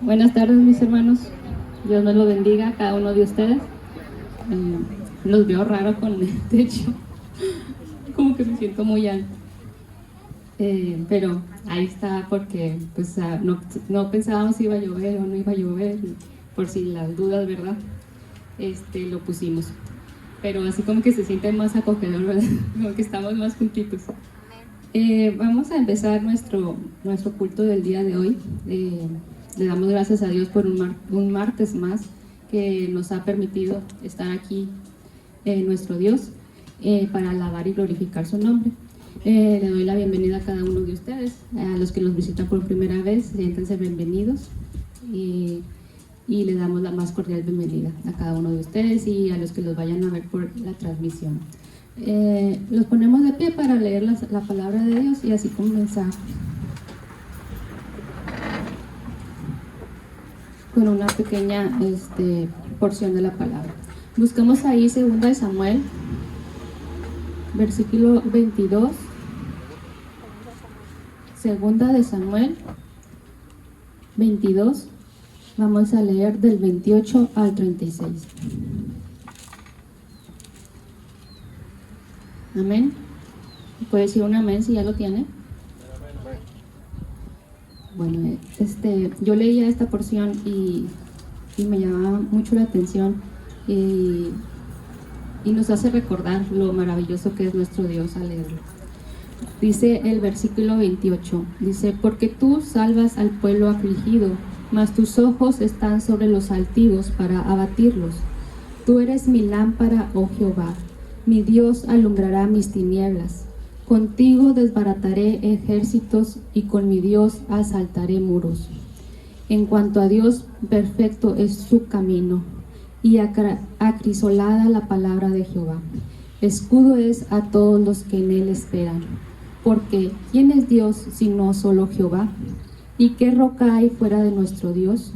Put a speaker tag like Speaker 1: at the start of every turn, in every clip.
Speaker 1: Buenas tardes, mis hermanos. Dios me los bendiga a cada uno de ustedes. Los veo raro con el techo, como que me siento muy alto. Pero ahí está porque pues, no pensábamos si iba a llover o no iba a llover, por si las dudas, ¿verdad? Lo pusimos. Pero así como que se siente más acogedor, ¿verdad? Como que estamos más juntitos. Vamos a empezar nuestro culto del día de hoy. Le damos gracias a Dios por un martes más que nos ha permitido estar aquí, nuestro Dios, para alabar y glorificar su nombre. Le doy la bienvenida a cada uno de ustedes, a los que nos visitan por primera vez, siéntanse bienvenidos, y le damos la más cordial bienvenida a cada uno de ustedes y a los que los vayan a ver por la transmisión. Los ponemos de pie para leer la palabra de Dios y así comenzar con una pequeña porción de la palabra. Buscamos ahí 2 Samuel, versículo 22. 2 Samuel 22. Vamos a leer del 28 al 36. Amén. ¿Puede decir un amén si ya lo tiene? Bueno, yo leía esta porción y me llamaba mucho la atención y nos hace recordar lo maravilloso que es nuestro Dios al leerlo. Dice el versículo 28, dice: porque tú salvas al pueblo afligido, mas tus ojos están sobre los altivos para abatirlos. Tú eres mi lámpara, oh Jehová, mi Dios alumbrará mis tinieblas. Contigo desbarataré ejércitos y con mi Dios asaltaré muros. En cuanto a Dios, perfecto es su camino y acrisolada la palabra de Jehová. Escudo es a todos los que en él esperan. Porque ¿quién es Dios sino solo Jehová? ¿Y qué roca hay fuera de nuestro Dios?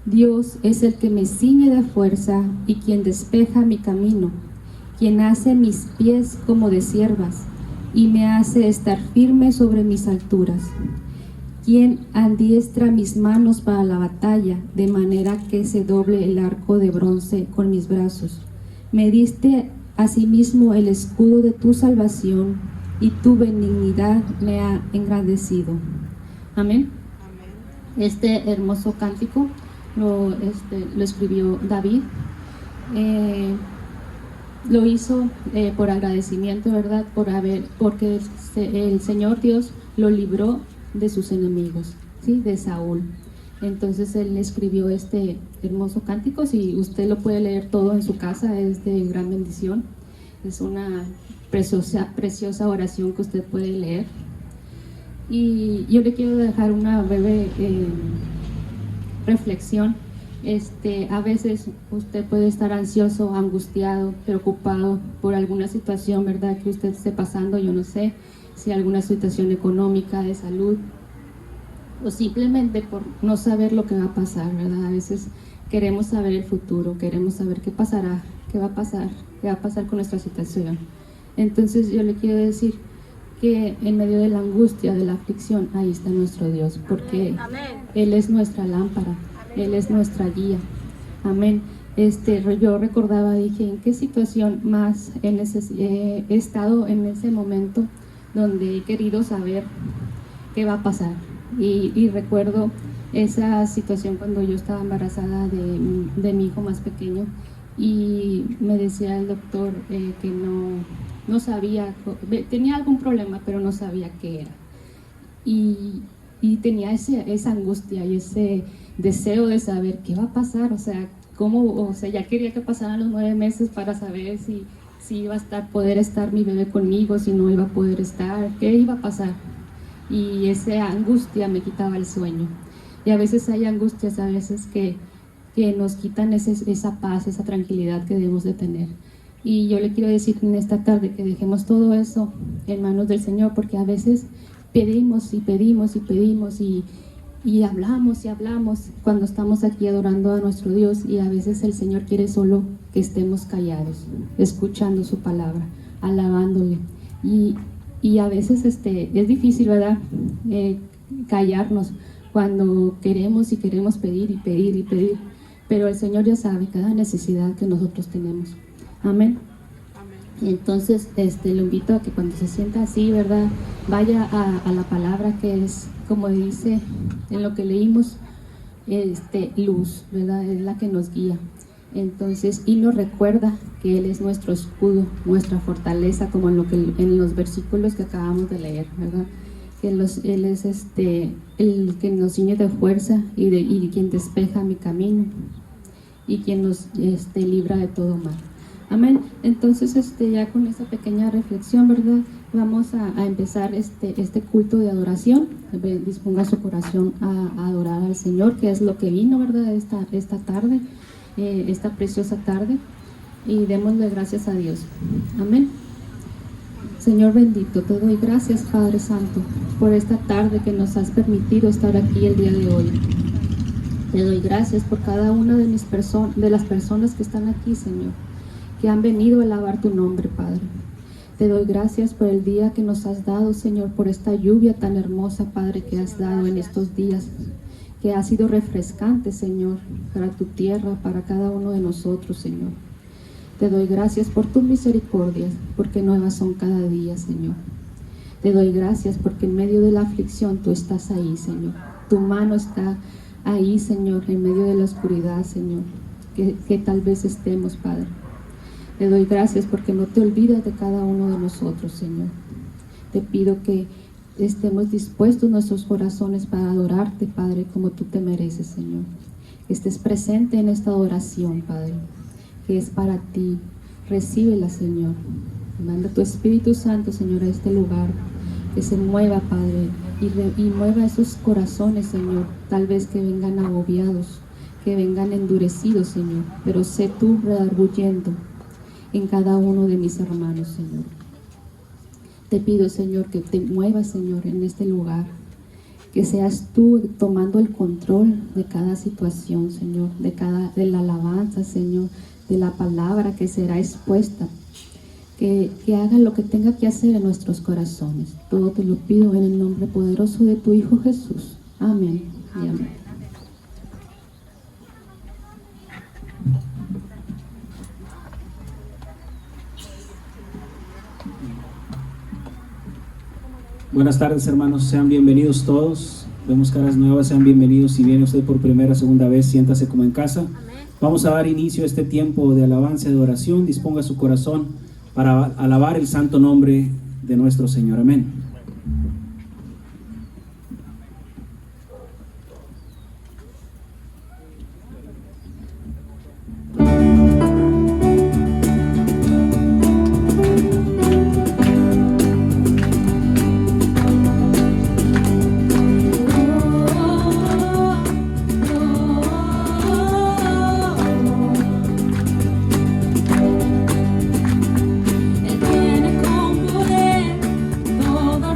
Speaker 1: Dios es el que me ciñe de fuerza y quien despeja mi camino, quien hace mis pies como de ciervas y me hace estar firme sobre mis alturas, quien adiestra mis manos para la batalla, de manera que se doble el arco de bronce con mis brazos. Me diste asimismo el escudo de tu salvación, y tu benignidad me ha engrandecido. Amén. Este hermoso cántico lo escribió David. Lo hizo por agradecimiento, ¿verdad? Porque el Señor Dios lo libró de sus enemigos, ¿sí? De Saúl. Entonces él escribió este hermoso cántico. Si usted lo puede leer todo en su casa, es de gran bendición. Es una preciosa oración que usted puede leer. Y yo le quiero dejar una breve reflexión. A veces usted puede estar ansioso, angustiado, preocupado por alguna situación, ¿verdad?, que usted esté pasando. Yo no sé si alguna situación económica, de salud, o simplemente por no saber lo que va a pasar, ¿verdad? A veces queremos saber el futuro, queremos saber qué pasará, qué va a pasar con nuestra situación. Entonces yo le quiero decir que en medio de la angustia, de la aflicción, ahí está nuestro Dios, porque Él es nuestra lámpara, Él es nuestra guía. Amén. Yo recordaba, dije, ¿en qué situación más he estado en ese momento donde he querido saber qué va a pasar? Y recuerdo esa situación cuando yo estaba embarazada de mi hijo más pequeño, y me decía el doctor que no sabía, tenía algún problema, pero no sabía qué era. Y tenía esa angustia y ese deseo de saber qué va a pasar, ya quería que pasaran los 9 meses para saber si iba a poder estar mi bebé conmigo, si no iba a poder estar, qué iba a pasar. Y esa angustia me quitaba el sueño. Y a veces hay angustias, a veces que nos quitan esa paz, esa tranquilidad que debemos de tener. Y yo le quiero decir en esta tarde que dejemos todo eso en manos del Señor, porque a veces pedimos y pedimos y pedimos y hablamos y hablamos cuando estamos aquí adorando a nuestro Dios, y a veces el Señor quiere solo que estemos callados, escuchando su palabra, alabándole. Y a veces es difícil, ¿verdad?, callarnos, cuando queremos y queremos pedir y pedir y pedir, pero el Señor ya sabe cada necesidad que nosotros tenemos. Amén. Entonces, lo invito a que cuando se sienta así, ¿verdad?, vaya a la palabra que es, como dice en lo que leímos, luz, ¿verdad?, es la que nos guía. Entonces, y nos recuerda que Él es nuestro escudo, nuestra fortaleza, como en los versículos que acabamos de leer, ¿verdad?, que Él es el que nos ciñe de fuerza y quien despeja mi camino y quien nos libra de todo mal. Amén. Entonces, ya con esta pequeña reflexión, ¿verdad?, vamos a empezar este culto de adoración. Disponga su corazón a adorar al Señor, que es lo que vino, ¿verdad?, esta tarde, esta preciosa tarde, y démosle gracias a Dios. Amén. Señor bendito, te doy gracias, Padre Santo, por esta tarde que nos has permitido estar aquí el día de hoy. Te doy gracias por cada una de las personas que están aquí, Señor, que han venido a alabar tu nombre, Padre. Te doy gracias por el día que nos has dado, Señor, por esta lluvia tan hermosa, Padre, que has dado en estos días, que ha sido refrescante, Señor, para tu tierra, para cada uno de nosotros, Señor. Te doy gracias por tus misericordias, porque nuevas son cada día, Señor. Te doy gracias porque en medio de la aflicción tú estás ahí, Señor. Tu mano está ahí, Señor, en medio de la oscuridad, Señor, que tal vez estemos, Padre. Te doy gracias porque no te olvidas de cada uno de nosotros, Señor. Te pido que estemos dispuestos nuestros corazones para adorarte, Padre, como tú te mereces, Señor. Que estés presente en esta adoración, Padre, que es para ti. Recíbela, Señor. Manda tu Espíritu Santo, Señor, a este lugar, que se mueva, Padre, y mueva esos corazones, Señor, tal vez que vengan agobiados, que vengan endurecidos, Señor, pero sé tú redarguyendo en cada uno de mis hermanos, Señor. Te pido, Señor, que te muevas, Señor, en este lugar, que seas tú tomando el control de cada situación, Señor, de la alabanza, Señor, de la palabra que será expuesta, que haga lo que tenga que hacer en nuestros corazones. Todo te lo pido en el nombre poderoso de tu Hijo Jesús. Amén y amén.
Speaker 2: Buenas tardes, hermanos, sean bienvenidos todos. Vemos caras nuevas, sean bienvenidos. Si viene usted por primera o segunda vez, siéntase como en casa. Vamos a dar inicio a este tiempo de alabanza y de oración. Disponga su corazón para alabar el santo nombre de nuestro Señor. Amén.
Speaker 3: Él tiene con poder toda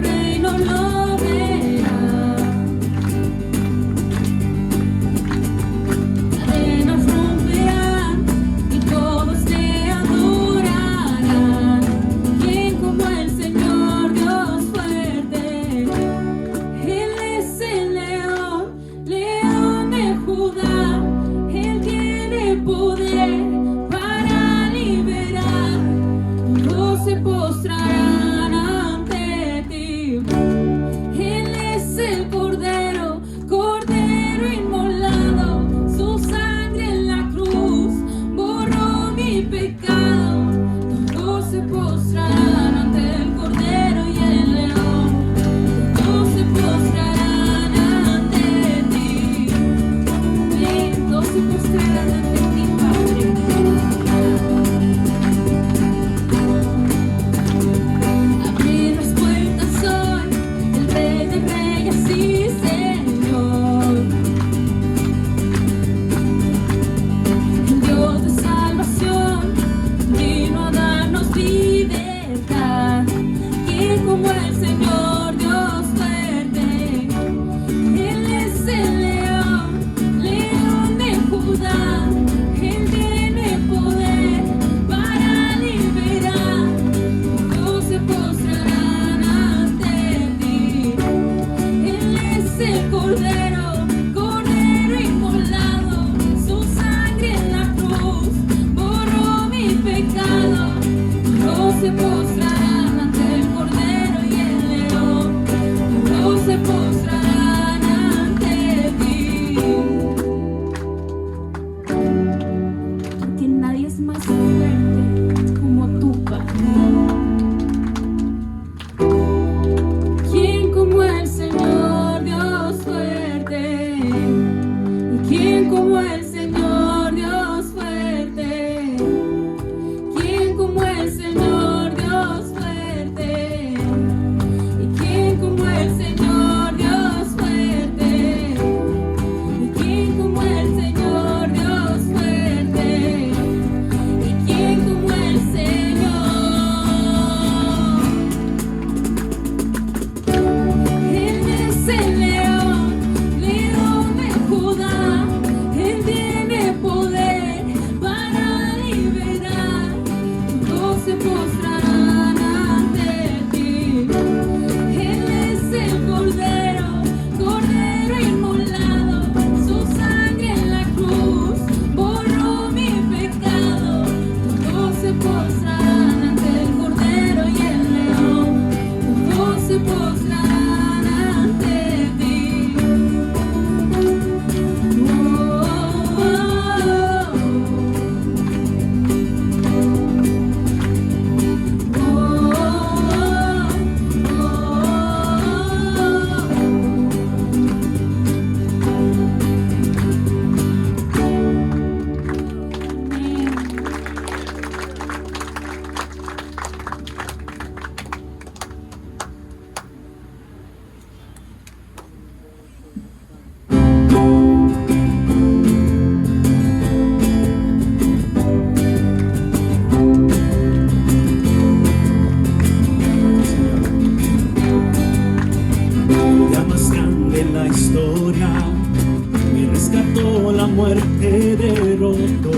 Speaker 2: la muerte derrotó,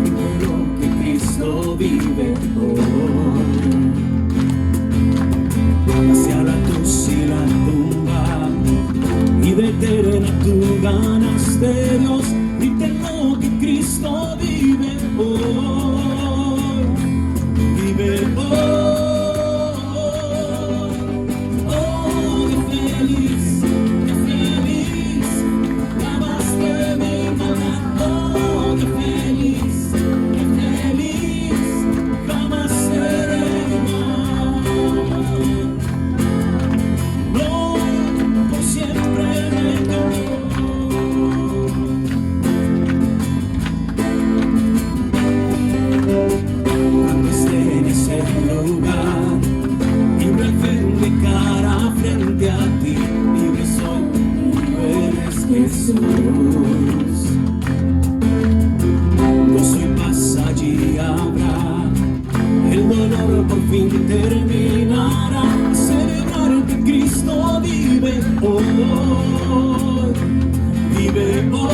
Speaker 2: pero que Cristo vive hoy. Hacia la cruz y la tumba, vida eterna tú ganaste, Dios, y tengo que Cristo vive hoy, vive hoy. Oh, qué feliz, lavaste mi maldad. Oh, qué feliz, jamás seré igual. No, por siempre me cambió. Cuando esté en ese lugar, libre al verme cara frente a ti, libre soy, tú eres Jesús. Gozo y paz allí habrá, el dolor por fin terminará, a celebrar que Cristo vive hoy, vive hoy.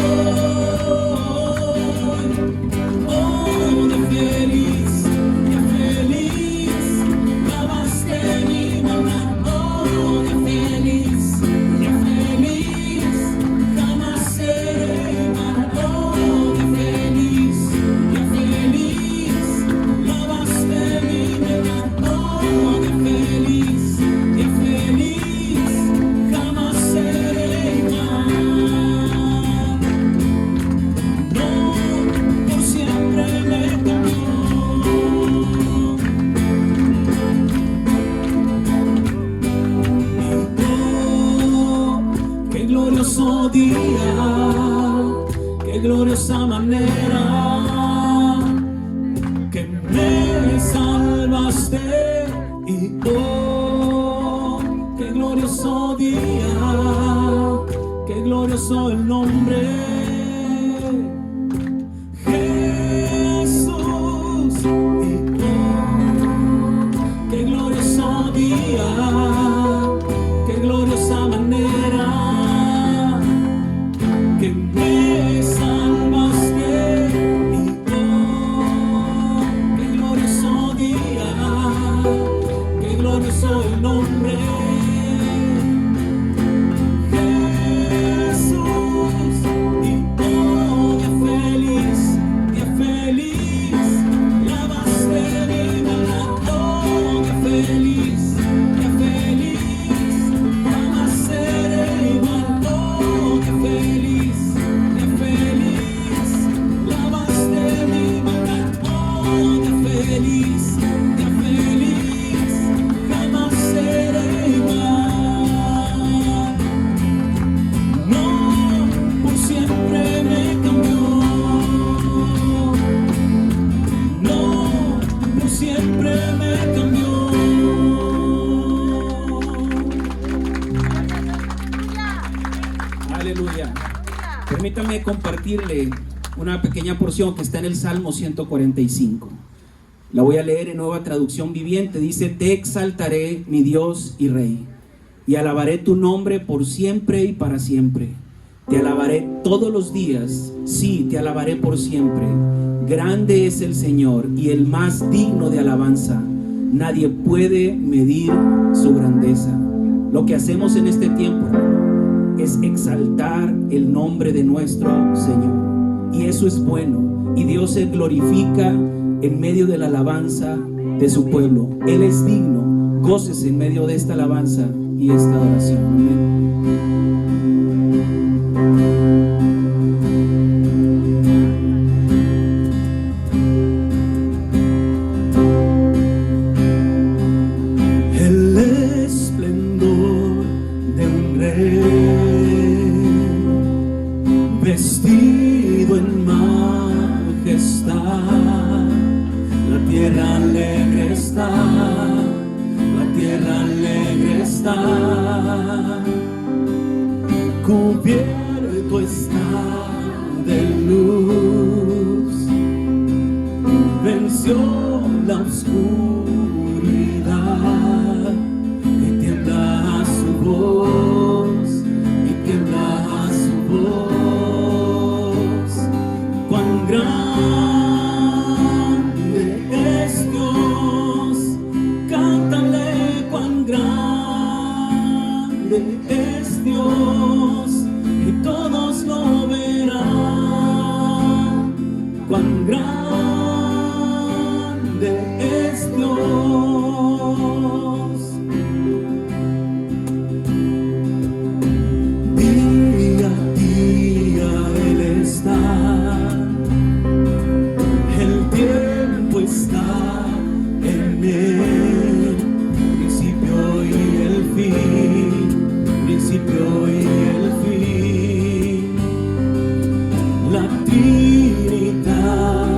Speaker 2: Oh, qué feliz, lavaste mi maldad. Oh, qué feliz, jamás seré igual. Oh, qué feliz, lavaste mi maldad. Oh, qué feliz, jamás seré igual. No, por siempre me cambió. Qué glorioso día, qué gloriosa manera que me salvaste. Y oh, qué glorioso día, qué glorioso el nombre Jesús. Y oh, qué glorioso día, qué gloriosa manera que me salvaste. Y oh, qué glorioso día, qué glorioso el nombre Jesús. Y oh, qué feliz, lavaste mi maldad. Oh, qué feliz, jamás seré igual. Oh, qué feliz, lavaste mi maldad. Oh, qué feliz, jamás seré igual. No, por siempre me cambió. No, por siempre me cambió. Aleluya. Permítame compartirle una pequeña porción que está en el Salmo 145. La voy a leer en Nueva Traducción Viviente. Dice: te exaltaré, mi Dios y Rey, y alabaré tu nombre por siempre y para siempre. Te alabaré todos los días, sí, te alabaré por siempre. Grande es el Señor y el más digno de alabanza. Nadie puede medir su grandeza. Lo que hacemos en este tiempo es exaltar el nombre de nuestro Señor, y eso es bueno, y Dios se glorifica en medio de la alabanza de su pueblo. Él es digno. Gócese en medio de esta alabanza y esta adoración. Amén. El esplendor de un rey, vestido en majestad, la tierra alegre está, la tierra alegre está, cubierto está de luz, venció la oscuridad, y tiembla su voz, y tiembla su voz. grande es Dios, cántale cuán grande es Dios, y todos lo verán. Cuán grande es Dios. Día a día Él está, el tiempo está en Él, principio y el fin, principio y el fin. La Trinidad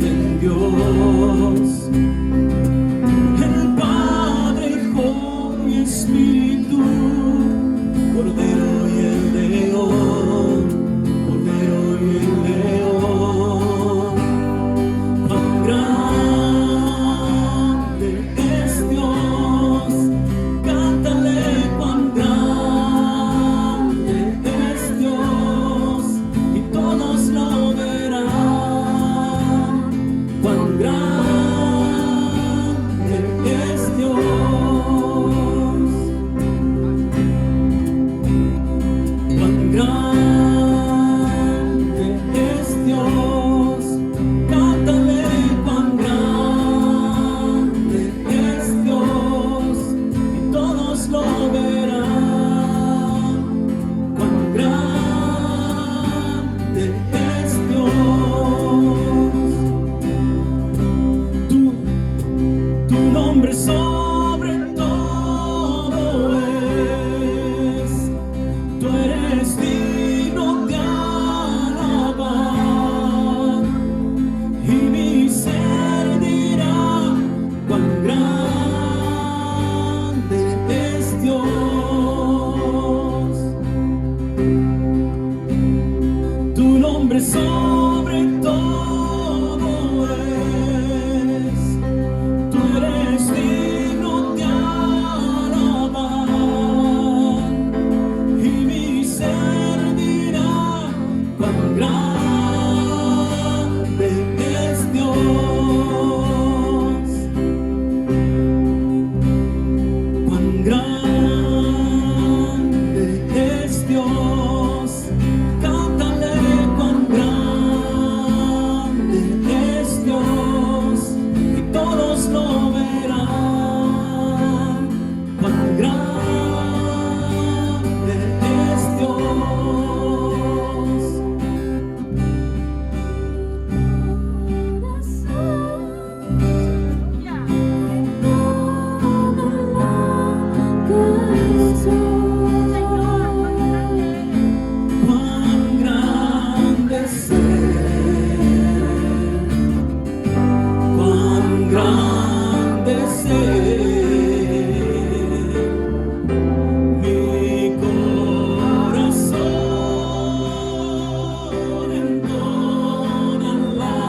Speaker 2: en Dios, el Padre, Hijo y Espíritu, Cordero y el León, Cordero y el León. Cuán grande es Dios, cántale cuán grande es Dios, y todos lo verán. Cuán grande es Dios. Cuán grande es Dios, cántale cuán grande es Dios, y todos lo verán. Cuán grande es Dios. Tu nombre sobre todo es. Tú eres digno de alabar, y mi ser dirá cuán grande es Dios. Tu nombre sobre todo es. Tú eres digno de alabar, y mi ser dirá cuán grande es Dios. Cuán grande es Dios, cántale cuán grande es Dios, y todos lo verán. Cuán grande es Dios. Cuán grande es Él, cuán grande es Él. Mi corazón entona la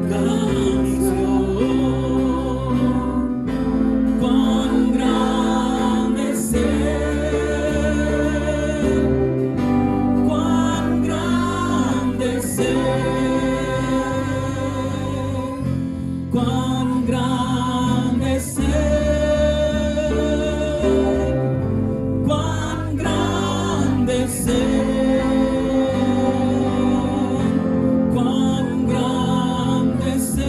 Speaker 2: canción. Cuán grande es Él, cuán grande es Él, cuán grande es Él, cuán grande es Él, cuán grande es Él,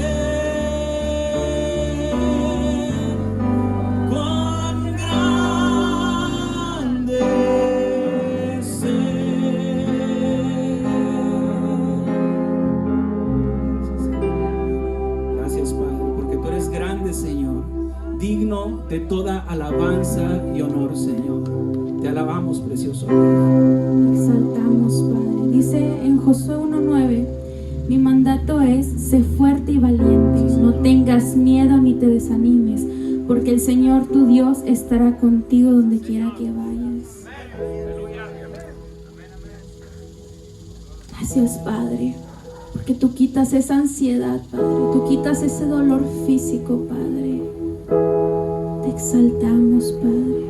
Speaker 2: cuán grande es Él. Gracias, Padre, porque tú eres grande, Señor, digno de toda alabanza y honor, Señor. Te alabamos, precioso Dios.
Speaker 3: Exaltamos, Padre. Dice en Josué 1:9: mi mandato es: sé fuerte y valiente, no tengas miedo ni te desanimes, porque el Señor tu Dios estará contigo donde quiera que vayas. Gracias, Padre, porque tú quitas esa ansiedad, Padre, tú quitas ese dolor físico, Padre. Te exaltamos, Padre.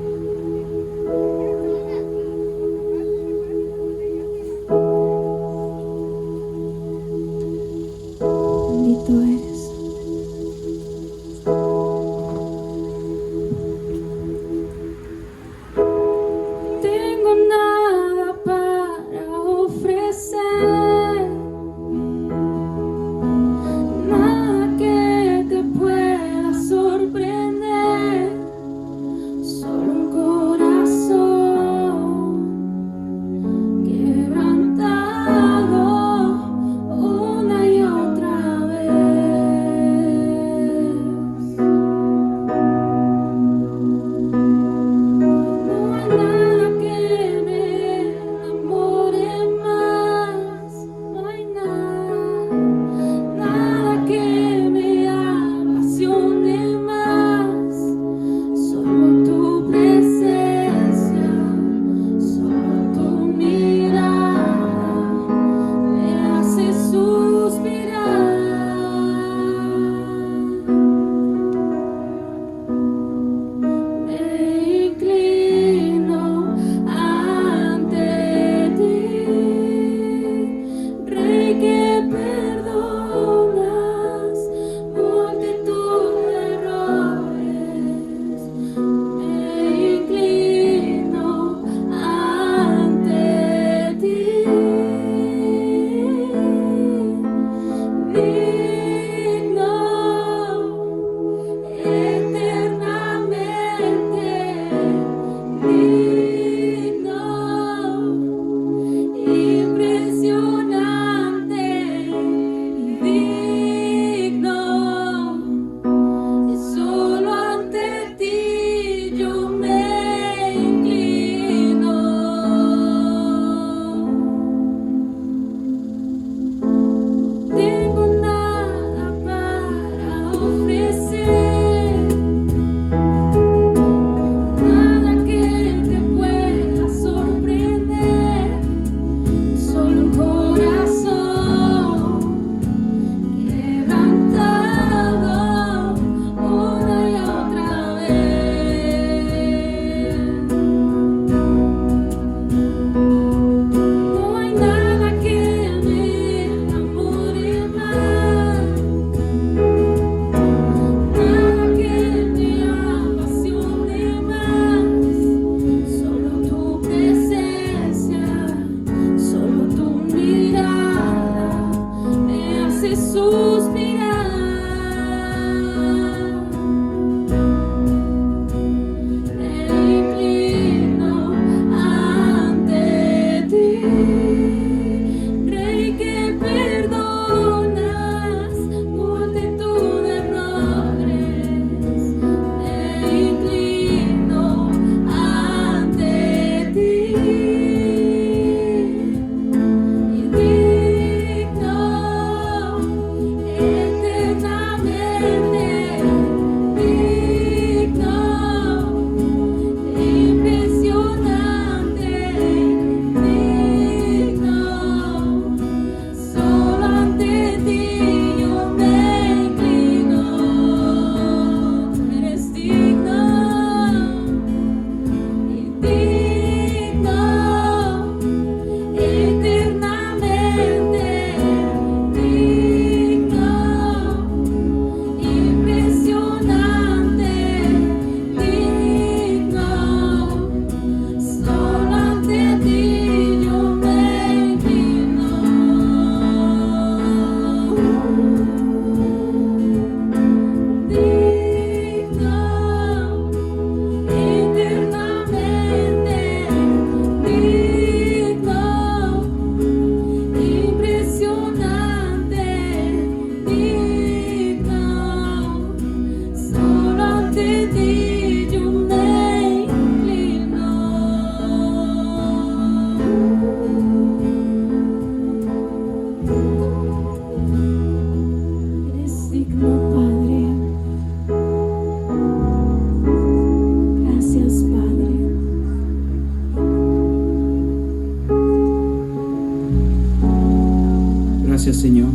Speaker 2: Gracias, Señor,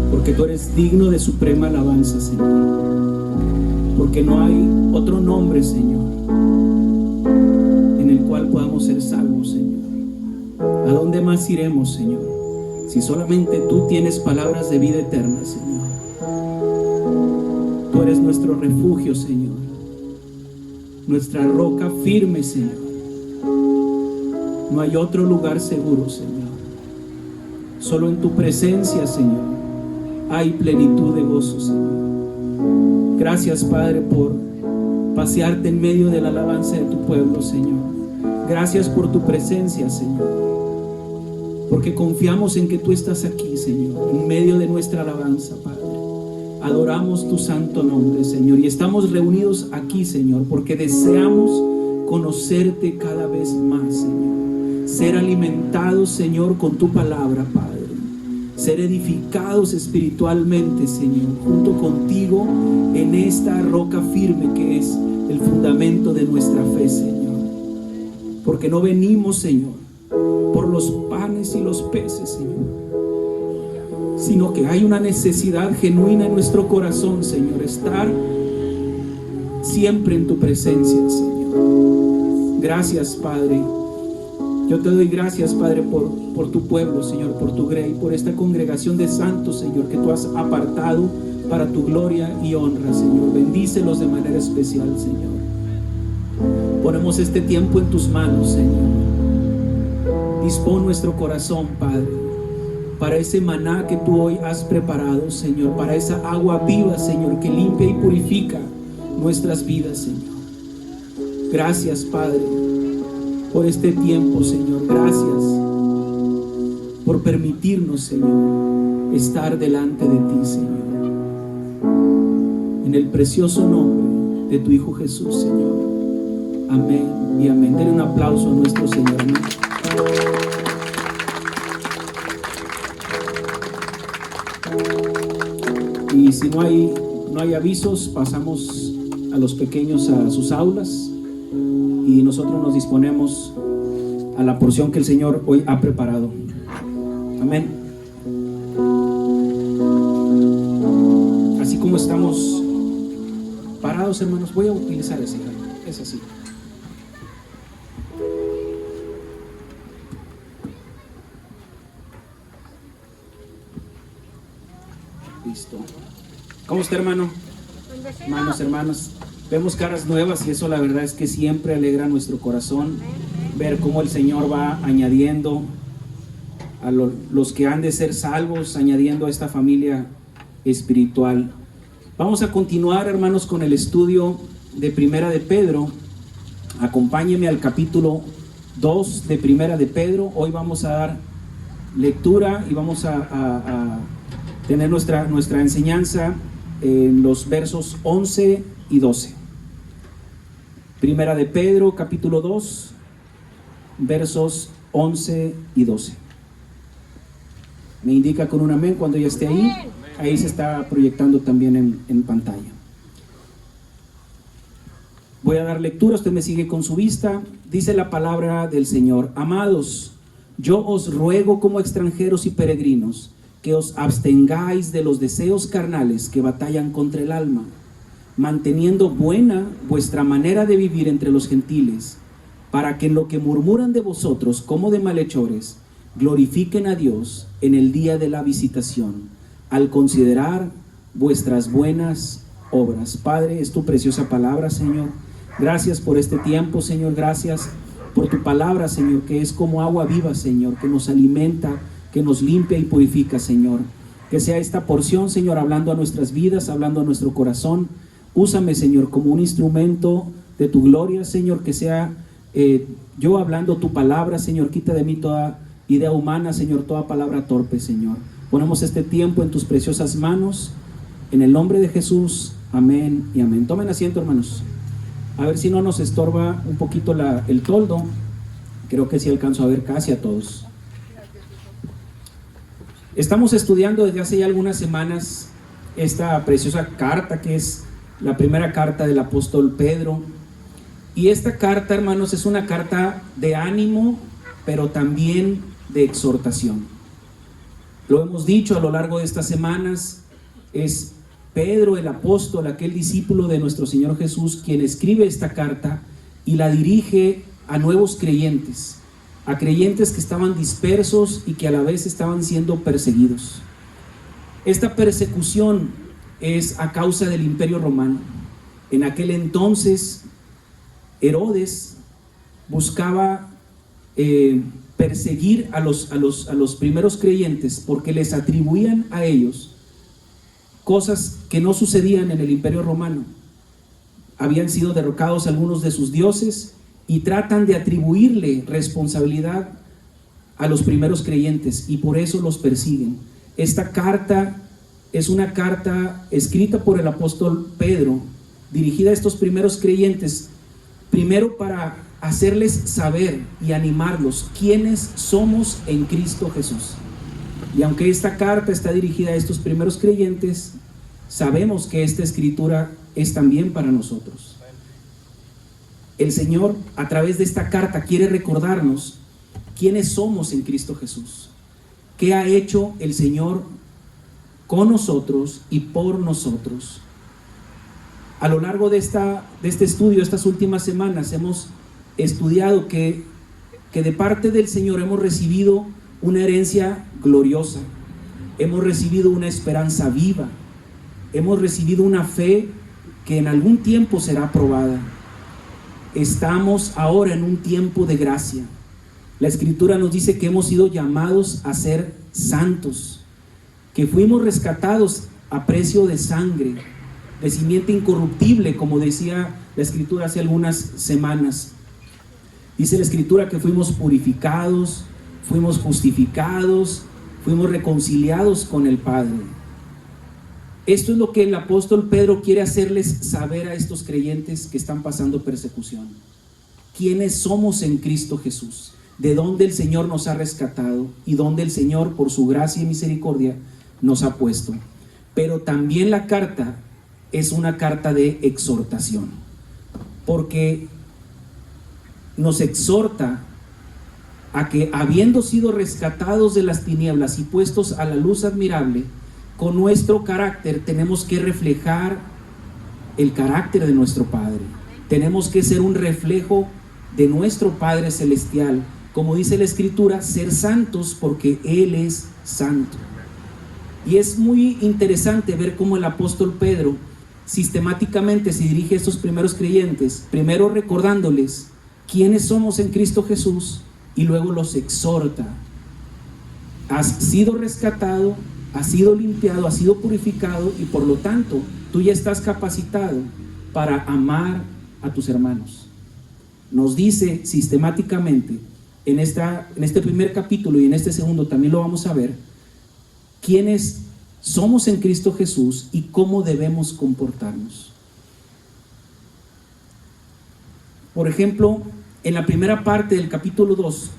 Speaker 2: porque tú eres digno de suprema alabanza, Señor, porque no hay otro nombre, Señor, en el cual podamos ser salvos, Señor. ¿A dónde más iremos, Señor, si solamente tú tienes palabras de vida eterna, Señor? Tú eres nuestro refugio, Señor, nuestra roca firme, Señor. No hay otro lugar seguro, Señor. Solo en tu presencia, Señor, hay plenitud de gozo, Señor. Gracias, Padre, por pasearte en medio de la alabanza de tu pueblo, Señor. Gracias por tu presencia, Señor, porque confiamos en que tú estás aquí, Señor, en medio de nuestra alabanza, Padre. Adoramos tu santo nombre, Señor, y estamos reunidos aquí, Señor, porque deseamos conocerte cada vez más, Señor. Ser alimentados, Señor, con tu palabra, Padre. Ser edificados espiritualmente, Señor, junto contigo en esta roca firme que es el fundamento de nuestra fe, Señor. Porque no venimos, Señor, por los panes y los peces, Señor, sino que hay una necesidad genuina en nuestro corazón, Señor, estar siempre en tu presencia, Señor. Gracias, Padre. Yo te doy gracias, Padre, por tu pueblo, Señor, por tu grey, por esta congregación de santos, Señor, que tú has apartado para tu gloria y honra, Señor. Bendícelos de manera especial, Señor. Ponemos este tiempo en tus manos, Señor. Dispón nuestro corazón, Padre, para ese maná que tú hoy has preparado, Señor, para esa agua viva, Señor, que limpia y purifica nuestras vidas, Señor. Gracias, Padre, por este tiempo, Señor. Gracias por permitirnos, Señor, estar delante de ti, Señor. En el precioso nombre de tu Hijo Jesús, Señor. Amén y amén. Denle un aplauso a nuestro Señor. Amén. Y si no hay avisos, pasamos a los pequeños a sus aulas y nosotros nos disponemos a la porción que el Señor hoy ha preparado. Amén. Así como estamos parados, hermanos, voy a utilizar ese. Es así. Listo. ¿Cómo está, hermano? Hermanos, hermanas, vemos caras nuevas y eso la verdad es que siempre alegra nuestro corazón ver cómo el Señor va añadiendo a los que han de ser salvos, añadiendo a esta familia espiritual. Vamos a continuar, hermanos, con el estudio de Primera de Pedro. Acompáñenme al capítulo 2 de Primera de Pedro. Hoy vamos a dar lectura y vamos a tener nuestra enseñanza en los versos 11 y 12. Primera de Pedro, capítulo 2, versos 11 y 12. Me indica con un amén cuando ya esté ahí. Ahí se está proyectando también en pantalla. Voy a dar lectura, usted me sigue con su vista. Dice la palabra del Señor: Amados, yo os ruego como extranjeros y peregrinos que os abstengáis de los deseos carnales que batallan contra el alma, manteniendo buena vuestra manera de vivir entre los gentiles, para que en lo que murmuran de vosotros como de malhechores, glorifiquen a Dios en el día de la visitación, al considerar vuestras buenas obras. Padre, es tu preciosa palabra, Señor. Gracias por este tiempo, Señor. Gracias por tu palabra, Señor, que es como agua viva, Señor, que nos alimenta, que nos limpia y purifica, Señor. Que sea esta porción, Señor, hablando a nuestras vidas, hablando a nuestro corazón. Úsame, Señor, como un instrumento de tu gloria, Señor. Que sea yo hablando tu palabra, Señor. Quita de mí toda idea humana, Señor, toda palabra torpe, Señor. Ponemos este tiempo en tus preciosas manos, en el nombre de Jesús. Amén y amén. Tomen asiento, hermanos. A ver si no nos estorba un poquito el toldo. Creo que sí alcanzo a ver casi a todos. Estamos estudiando desde hace ya algunas semanas esta preciosa carta que es la primera carta del apóstol Pedro. Y esta carta, hermanos, es una carta de ánimo, pero también de exhortación. Lo hemos dicho a lo largo de estas semanas, es Pedro el apóstol, aquel discípulo de nuestro Señor Jesús, quien escribe esta carta y la dirige a nuevos creyentes, a creyentes que estaban dispersos y que a la vez estaban siendo perseguidos. Esta persecución es a causa del Imperio Romano. En aquel entonces, Herodes buscaba perseguir a los primeros creyentes porque les atribuían a ellos cosas que no sucedían en el Imperio Romano. Habían sido derrocados algunos de sus dioses y tratan de atribuirle responsabilidad a los primeros creyentes y por eso los persiguen. Esta carta es una carta escrita por el apóstol Pedro, dirigida a estos primeros creyentes, primero para hacerles saber y animarlos quiénes somos en Cristo Jesús. Y aunque esta carta está dirigida a estos primeros creyentes, sabemos que esta escritura es también para nosotros. El Señor, a través de esta carta, quiere recordarnos quiénes somos en Cristo Jesús, qué ha hecho el Señor con nosotros y por nosotros. A lo largo de este estudio, estas últimas semanas, hemos estudiado que de parte del Señor hemos recibido una herencia gloriosa, hemos recibido una esperanza viva, hemos recibido una fe que en algún tiempo será probada. Estamos ahora en un tiempo de gracia. La Escritura nos dice que hemos sido llamados a ser santos, que fuimos rescatados a precio de sangre, de simiente incorruptible, como decía la Escritura hace algunas semanas. Dice la Escritura que fuimos purificados, fuimos justificados, fuimos reconciliados con el Padre. Esto es lo que el apóstol Pedro quiere hacerles saber a estos creyentes que están pasando persecución. ¿Quiénes somos en Cristo Jesús? ¿De dónde el Señor nos ha rescatado? ¿Y dónde el Señor, por su gracia y misericordia, nos ha puesto? Pero también la carta es una carta de exhortación, porque nos exhorta a que, habiendo sido rescatados de las tinieblas y puestos a la luz admirable, con nuestro carácter tenemos que reflejar el carácter de nuestro Padre. Tenemos que ser un reflejo de nuestro Padre Celestial. Como dice la Escritura, ser santos porque Él es santo. Y es muy interesante ver cómo el apóstol Pedro sistemáticamente se dirige a estos primeros creyentes, primero recordándoles quiénes somos en Cristo Jesús y luego los exhorta. Has sido rescatado, has sido limpiado, has sido purificado y por lo tanto tú ya estás capacitado para amar a tus hermanos. Nos dice sistemáticamente en este primer capítulo y en este segundo también lo vamos a ver, quiénes somos en Cristo Jesús y cómo debemos comportarnos. Por ejemplo, en la primera parte del capítulo 2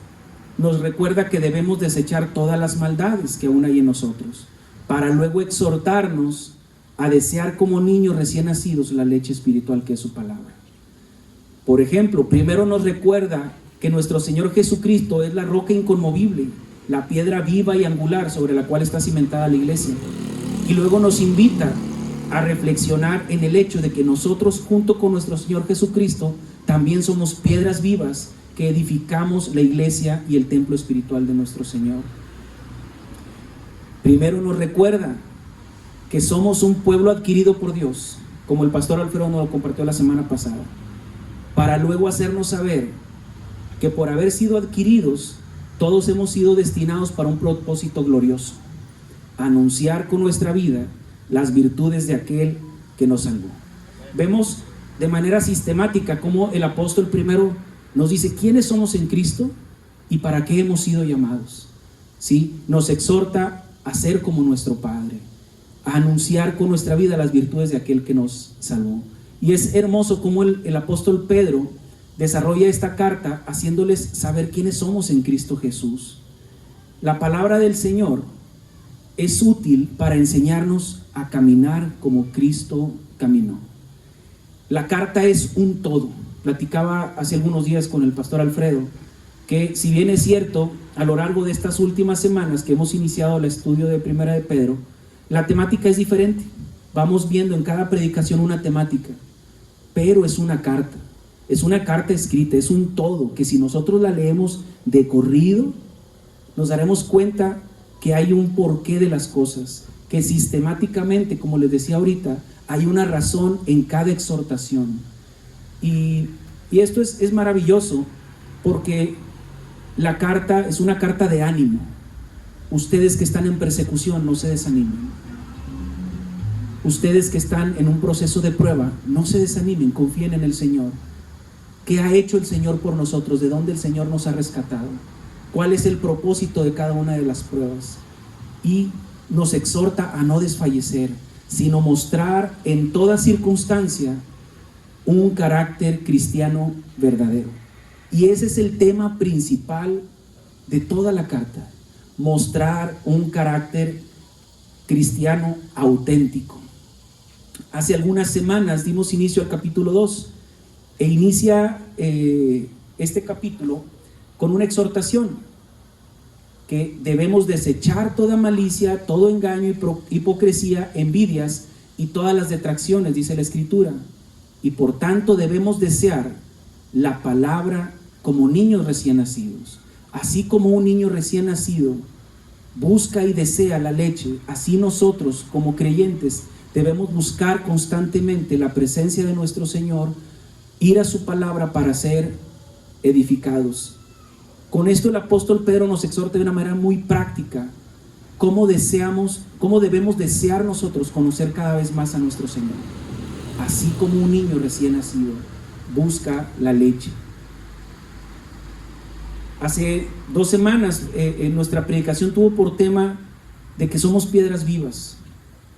Speaker 2: nos recuerda que debemos desechar todas las maldades que aún hay en nosotros, para luego exhortarnos a desear como niños recién nacidos la leche espiritual que es su palabra. Por ejemplo, primero nos recuerda que nuestro Señor Jesucristo es la roca inconmovible, la piedra viva y angular sobre la cual está cimentada la iglesia. Y luego nos invita a reflexionar en el hecho de que nosotros, junto con nuestro Señor Jesucristo, también somos piedras vivas que edificamos la iglesia y el templo espiritual de nuestro Señor. Primero nos recuerda que somos un pueblo adquirido por Dios, como el pastor Alfredo nos lo compartió la semana pasada, para luego hacernos saber que por haber sido adquiridos, todos hemos sido destinados para un propósito glorioso: anunciar con nuestra vida las virtudes de aquel que nos salvó. Vemos de manera sistemática cómo el apóstol primero nos dice quiénes somos en Cristo y para qué hemos sido llamados. ¿Sí? Nos exhorta a ser como nuestro Padre, a anunciar con nuestra vida las virtudes de aquel que nos salvó. Y es hermoso cómo el apóstol Pedro desarrolla esta carta haciéndoles saber quiénes somos en Cristo Jesús. La palabra del Señor es útil para enseñarnos a caminar como Cristo caminó. La carta es un todo. Platicaba hace algunos días con el pastor Alfredo que, si bien es cierto, a lo largo de estas últimas semanas que hemos iniciado el estudio de Primera de Pedro, la temática es diferente. Vamos viendo en cada predicación una temática, pero es una carta escrita, es un todo, que si nosotros la leemos de corrido, nos daremos cuenta que hay un porqué de las cosas, que sistemáticamente, como les decía ahorita, hay una razón en cada exhortación. Y esto es maravilloso, porque la carta es una carta de ánimo. Ustedes que están en persecución, no se desanimen. Ustedes que están en un proceso de prueba, no se desanimen, confíen en el Señor. ¿Qué ha hecho el Señor por nosotros? ¿De dónde el Señor nos ha rescatado? ¿Cuál es el propósito de cada una de las pruebas? Y nos exhorta a no desfallecer, sino mostrar en toda circunstancia un carácter cristiano verdadero. Y ese es el tema principal de toda la carta: mostrar un carácter cristiano auténtico. Hace algunas semanas dimos inicio al capítulo 2 e inicia este capítulo con una exhortación: que debemos desechar toda malicia, todo engaño, hipocresía, envidias y todas las detracciones, dice la Escritura. Y por tanto debemos desear la palabra como niños recién nacidos. Así como un niño recién nacido busca y desea la leche, así nosotros como creyentes debemos buscar constantemente la presencia de nuestro Señor, ir a su palabra para ser edificados. Con esto el apóstol Pedro nos exhorta de una manera muy práctica cómo debemos desear nosotros conocer cada vez más a nuestro Señor. Así como un niño recién nacido busca la leche. Hace 2 semanas en nuestra predicación tuvo por tema de que somos piedras vivas,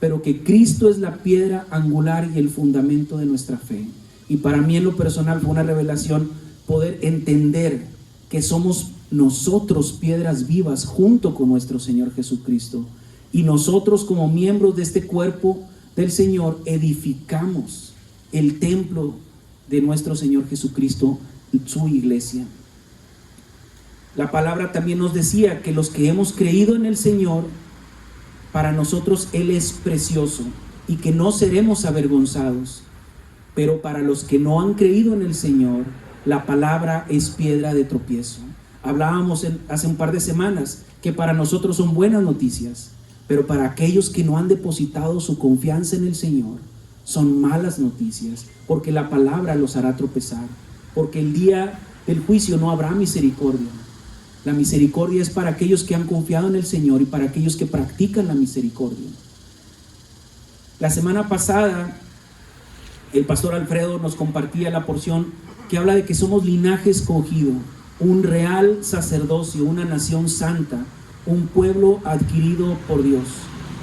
Speaker 2: pero que Cristo es la piedra angular y el fundamento de nuestra fe. Y para mí en lo personal fue una revelación poder entender que somos nosotros piedras vivas junto con nuestro Señor Jesucristo, y nosotros como miembros de este cuerpo del Señor edificamos el templo de nuestro Señor Jesucristo, su iglesia. La palabra también nos decía que los que hemos creído en el Señor, para nosotros Él es precioso y que no seremos avergonzados. Pero para los que no han creído en el Señor, la palabra es piedra de tropiezo. Hablábamos hace un par de semanas que para nosotros son buenas noticias, pero para aquellos que no han depositado su confianza en el Señor son malas noticias, porque la palabra los hará tropezar, porque el día del juicio no habrá misericordia. La misericordia es para aquellos que han confiado en el Señor y para aquellos que practican la misericordia. La semana pasada el pastor Alfredo nos compartía la porción que habla de que somos linaje escogido, un real sacerdocio, una nación santa, un pueblo adquirido por Dios.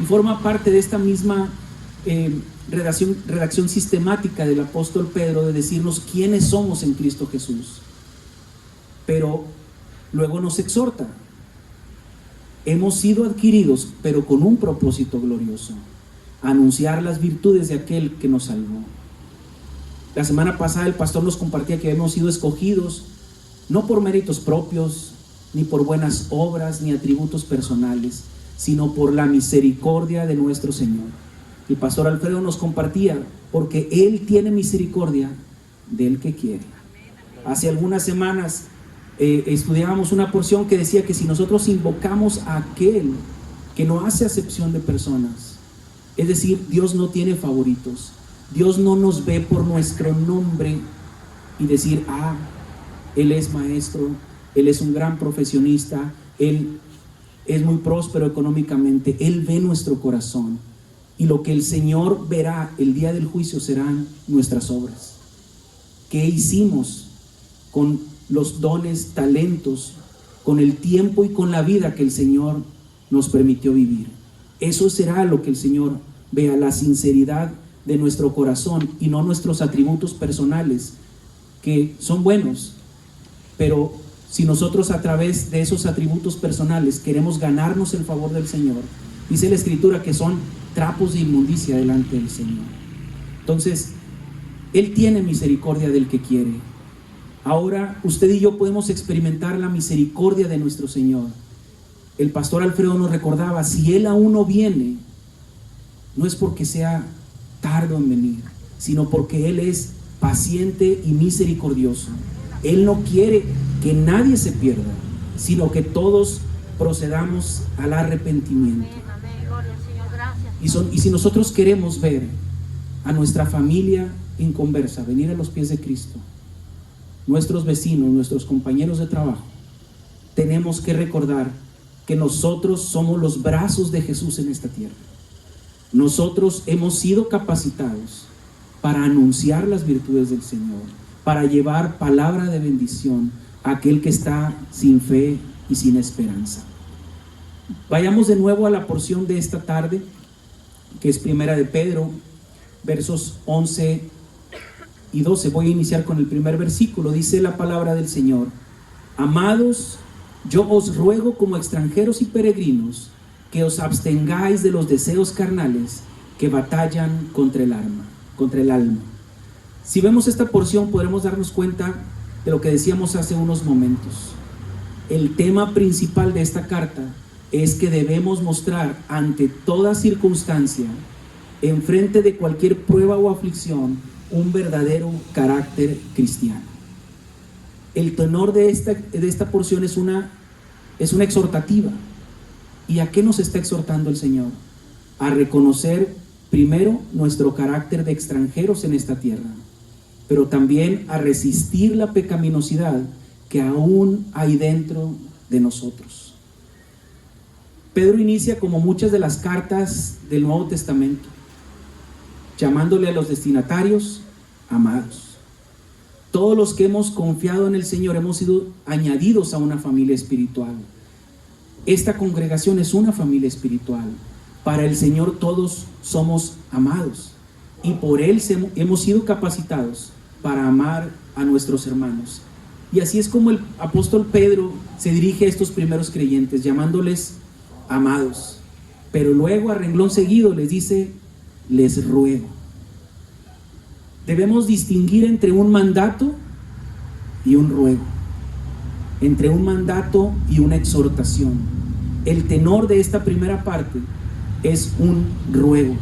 Speaker 2: Y forma parte de esta misma redacción sistemática del apóstol Pedro de decirnos quiénes somos en Cristo Jesús. Pero luego nos exhorta: hemos sido adquiridos, pero con un propósito glorioso: anunciar las virtudes de aquel que nos salvó. La semana pasada el pastor nos compartía que hemos sido escogidos no por méritos propios, ni por buenas obras, ni atributos personales, sino por la misericordia de nuestro Señor. El pastor Alfredo nos compartía: porque Él tiene misericordia del que quiere. Hace algunas semanas estudiábamos una porción que decía que si nosotros invocamos a aquel que no hace acepción de personas, es decir, Dios no tiene favoritos, Dios no nos ve por nuestro nombre y decir: Él es maestro, Él es un gran profesionista, Él es muy próspero económicamente. Él ve nuestro corazón, y lo que el Señor verá el día del juicio serán nuestras obras. ¿Qué hicimos con los dones, talentos, con el tiempo y con la vida que el Señor nos permitió vivir? Eso será lo que el Señor vea, la sinceridad de nuestro corazón y no nuestros atributos personales, que son buenos, pero si nosotros a través de esos atributos personales queremos ganarnos el favor del Señor, dice la Escritura que son trapos de inmundicia delante del Señor. Entonces, Él tiene misericordia del que quiere. Ahora usted y yo podemos experimentar la misericordia de nuestro Señor. El pastor Alfredo nos recordaba, si Él aún no viene, no es porque sea tardo en venir, sino porque Él es paciente y misericordioso. Él no quiere que nadie se pierda, sino que todos procedamos al arrepentimiento. Y si nosotros queremos ver a nuestra familia inconversa venir a los pies de Cristo, nuestros vecinos, nuestros compañeros de trabajo, tenemos que recordar que nosotros somos los brazos de Jesús en esta tierra. Nosotros hemos sido capacitados para anunciar las virtudes del Señor, para llevar palabra de bendición a aquel que está sin fe y sin esperanza. Vayamos de nuevo a la porción de esta tarde, que es Primera de Pedro, versos 11 y 12. Voy a iniciar con el primer versículo. Dice la palabra del Señor: amados, yo os ruego como extranjeros y peregrinos que os abstengáis de los deseos carnales que batallan contra el alma. Si vemos esta porción podremos darnos cuenta de lo que decíamos hace unos momentos. El tema principal de esta carta es que debemos mostrar ante toda circunstancia, enfrente de cualquier prueba o aflicción, un verdadero carácter cristiano. El tenor de esta porción es una exhortativa. ¿Y a qué nos está exhortando el Señor? A reconocer primero nuestro carácter de extranjeros en esta tierra, pero también a resistir la pecaminosidad que aún hay dentro de nosotros. Pedro inicia, como muchas de las cartas del Nuevo Testamento, llamándole a los destinatarios amados. Todos los que hemos confiado en el Señor hemos sido añadidos a una familia espiritual. Esta congregación es una familia espiritual. Para el Señor todos somos amados y por Él hemos sido capacitados para amar a nuestros hermanos. Y así es como el apóstol Pedro se dirige a estos primeros creyentes, llamándoles amados. Pero luego, a renglón seguido, les dice: les ruego. Debemos distinguir entre un mandato y un ruego, entre un mandato y una exhortación. El tenor de esta primera parte es un ruego.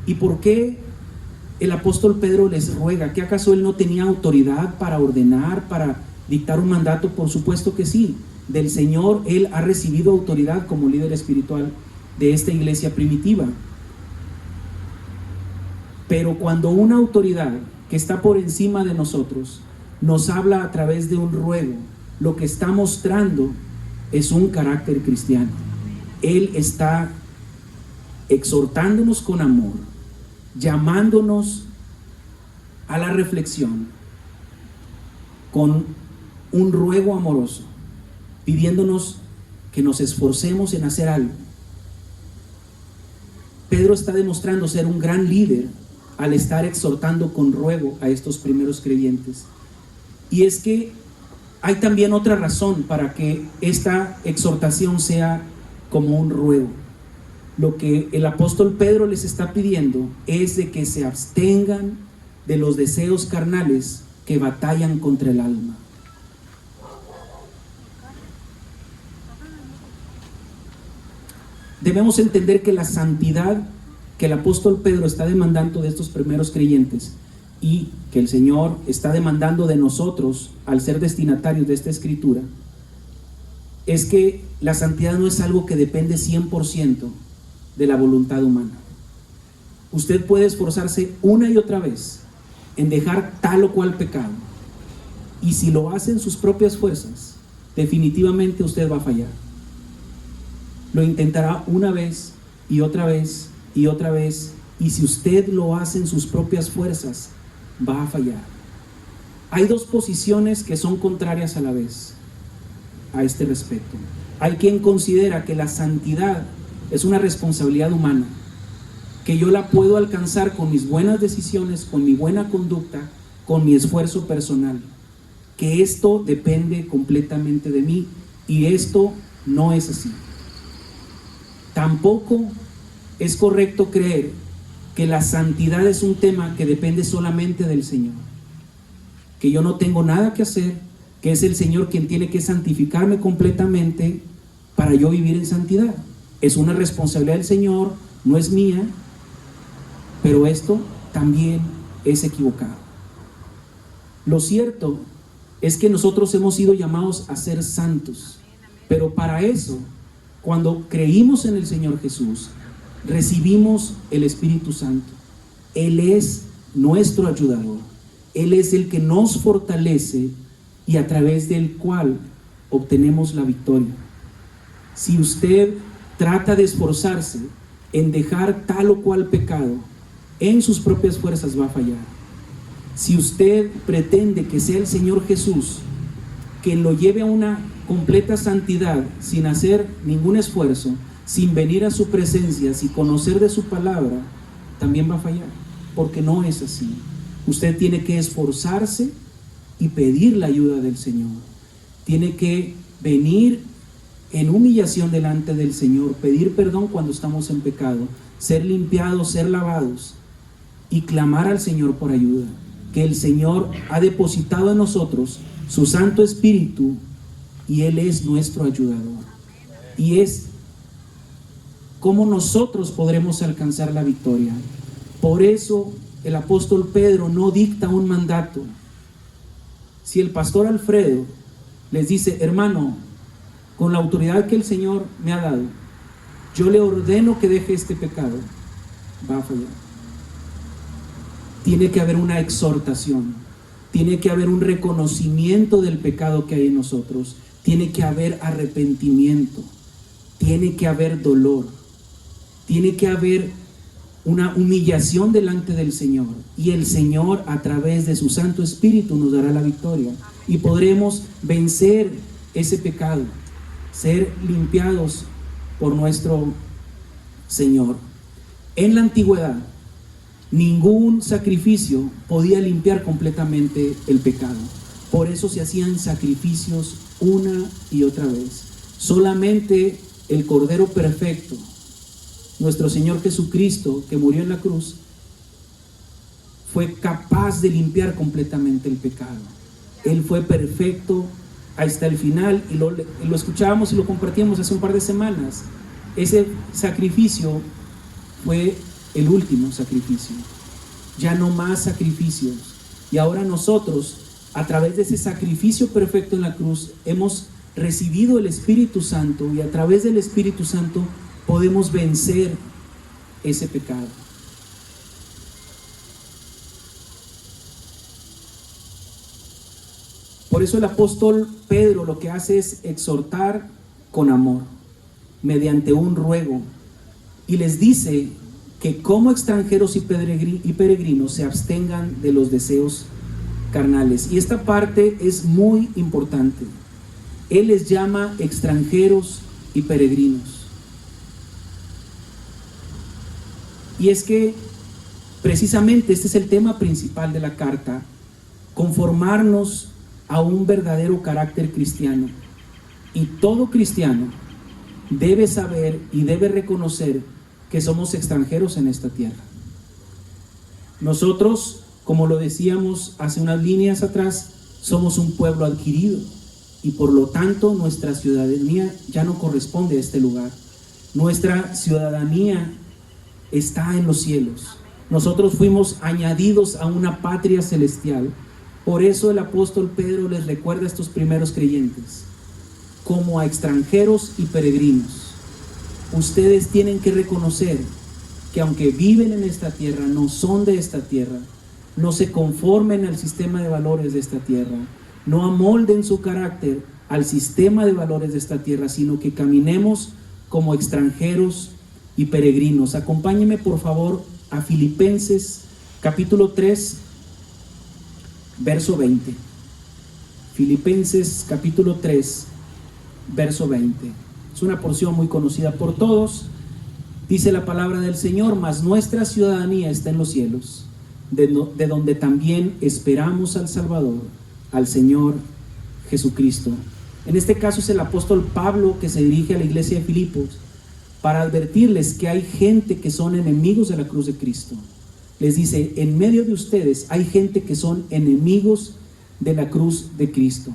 Speaker 2: ¿Y por qué el apóstol Pedro les ruega? ¿Que acaso él no tenía autoridad para ordenar, para dictar un mandato? Por supuesto que sí. Del Señor él ha recibido autoridad como líder espiritual de esta iglesia primitiva. Pero cuando una autoridad que está por encima de nosotros nos habla a través de un ruego, lo que está mostrando es un carácter cristiano. Él está exhortándonos con amor, llamándonos a la reflexión con un ruego amoroso, pidiéndonos que nos esforcemos en hacer algo. Pedro está demostrando ser un gran líder al estar exhortando con ruego a estos primeros creyentes. Y es que hay también otra razón para que esta exhortación sea como un ruego. Lo que el apóstol Pedro les está pidiendo es de que se abstengan de los deseos carnales que batallan contra el alma. Debemos entender que la santidad que el apóstol Pedro está demandando de estos primeros creyentes y que el Señor está demandando de nosotros al ser destinatarios de esta escritura, es que la santidad no es algo que depende 100% de la voluntad humana. Usted puede esforzarse una y otra vez en dejar tal o cual pecado, y si lo hace en sus propias fuerzas, definitivamente usted va a fallar. Lo intentará una vez y otra vez y otra vez, y si usted lo hace en sus propias fuerzas, va a fallar. Hay dos posiciones que son contrarias a la vez a este respecto. Hay quien considera que la santidad es una responsabilidad humana, que yo la puedo alcanzar con mis buenas decisiones, con mi buena conducta, con mi esfuerzo personal, que esto depende completamente de mí, y esto no es así. Tampoco es correcto creer que la santidad es un tema que depende solamente del Señor. que yo no tengo nada que hacer, que es el Señor quien tiene que santificarme completamente para yo vivir en santidad. Es una responsabilidad del Señor, no es mía, pero esto también es equivocado. Lo cierto es que nosotros hemos sido llamados a ser santos, pero para eso, cuando creímos en el Señor Jesús, recibimos el Espíritu Santo. Él es nuestro ayudador. Él es el que nos fortalece y a través del cual obtenemos la victoria. Si usted trata de esforzarse en dejar tal o cual pecado, en sus propias fuerzas va a fallar. Si usted pretende que sea el Señor Jesús quien lo lleve a una completa santidad sin hacer ningún esfuerzo, sin venir a su presencia, sin conocer de su palabra, también va a fallar, porque no es así. Usted tiene que esforzarse y pedir la ayuda del Señor. Tiene que venir en humillación delante del Señor, pedir perdón cuando estamos en pecado, ser limpiados, ser lavados y clamar al Señor por ayuda. Que el Señor ha depositado en nosotros su Santo Espíritu y Él es nuestro ayudador. Y es como nosotros podremos alcanzar la victoria. Por eso el apóstol Pedro no dicta un mandato. Si el pastor Alfredo les dice: hermano, con la autoridad que el Señor me ha dado, yo le ordeno que deje este pecado, va a fallar. Tiene que haber una exhortación, tiene que haber un reconocimiento del pecado que hay en nosotros, tiene que haber arrepentimiento, tiene que haber dolor, tiene que haber una humillación delante del Señor, y el Señor a través de su Santo Espíritu nos dará la victoria y podremos vencer ese pecado, ser limpiados por nuestro Señor. En la antigüedad, ningún sacrificio podía limpiar completamente el pecado. Por eso se hacían sacrificios una y otra vez. Solamente el Cordero perfecto, nuestro Señor Jesucristo, que murió en la cruz, fue capaz de limpiar completamente el pecado. Él fue perfecto hasta el final, y lo escuchábamos y lo compartíamos hace un par de semanas. Ese sacrificio fue el último sacrificio. Ya no más sacrificios. Y ahora nosotros, a través de ese sacrificio perfecto en la cruz, hemos recibido el Espíritu Santo, y a través del Espíritu Santo podemos vencer ese pecado. Por eso el apóstol Pedro lo que hace es exhortar con amor, mediante un ruego, y les dice que como extranjeros y peregrinos se abstengan de los deseos carnales. Y esta parte es muy importante. Él les llama extranjeros y peregrinos. Y es que precisamente este es el tema principal de la carta: conformarnos a un verdadero carácter cristiano. Y todo cristiano debe saber y debe reconocer que somos extranjeros en esta tierra. Nosotros, como lo decíamos hace unas líneas atrás, somos un pueblo adquirido, y por lo tanto nuestra ciudadanía ya no corresponde a este lugar. Nuestra ciudadanía está en los cielos. Nosotros fuimos añadidos a una patria celestial. Por eso el apóstol Pedro les recuerda a estos primeros creyentes como a extranjeros y peregrinos. Ustedes tienen que reconocer que aunque viven en esta tierra, no son de esta tierra. No se conformen al sistema de valores de esta tierra. No amolden su carácter al sistema de valores de esta tierra, sino que caminemos como extranjeros y peregrinos. Acompáñenme por favor a Filipenses capítulo 3, verso 20. Filipenses capítulo 3, verso 20. Es una porción muy conocida por todos. Dice la palabra del Señor: mas nuestra ciudadanía está en los cielos, de donde también esperamos al Salvador, al Señor Jesucristo. En este caso es el apóstol Pablo que se dirige a la iglesia de Filipos para advertirles que hay gente que son enemigos de la cruz de Cristo. Les dice: en medio de ustedes hay gente que son enemigos de la cruz de Cristo.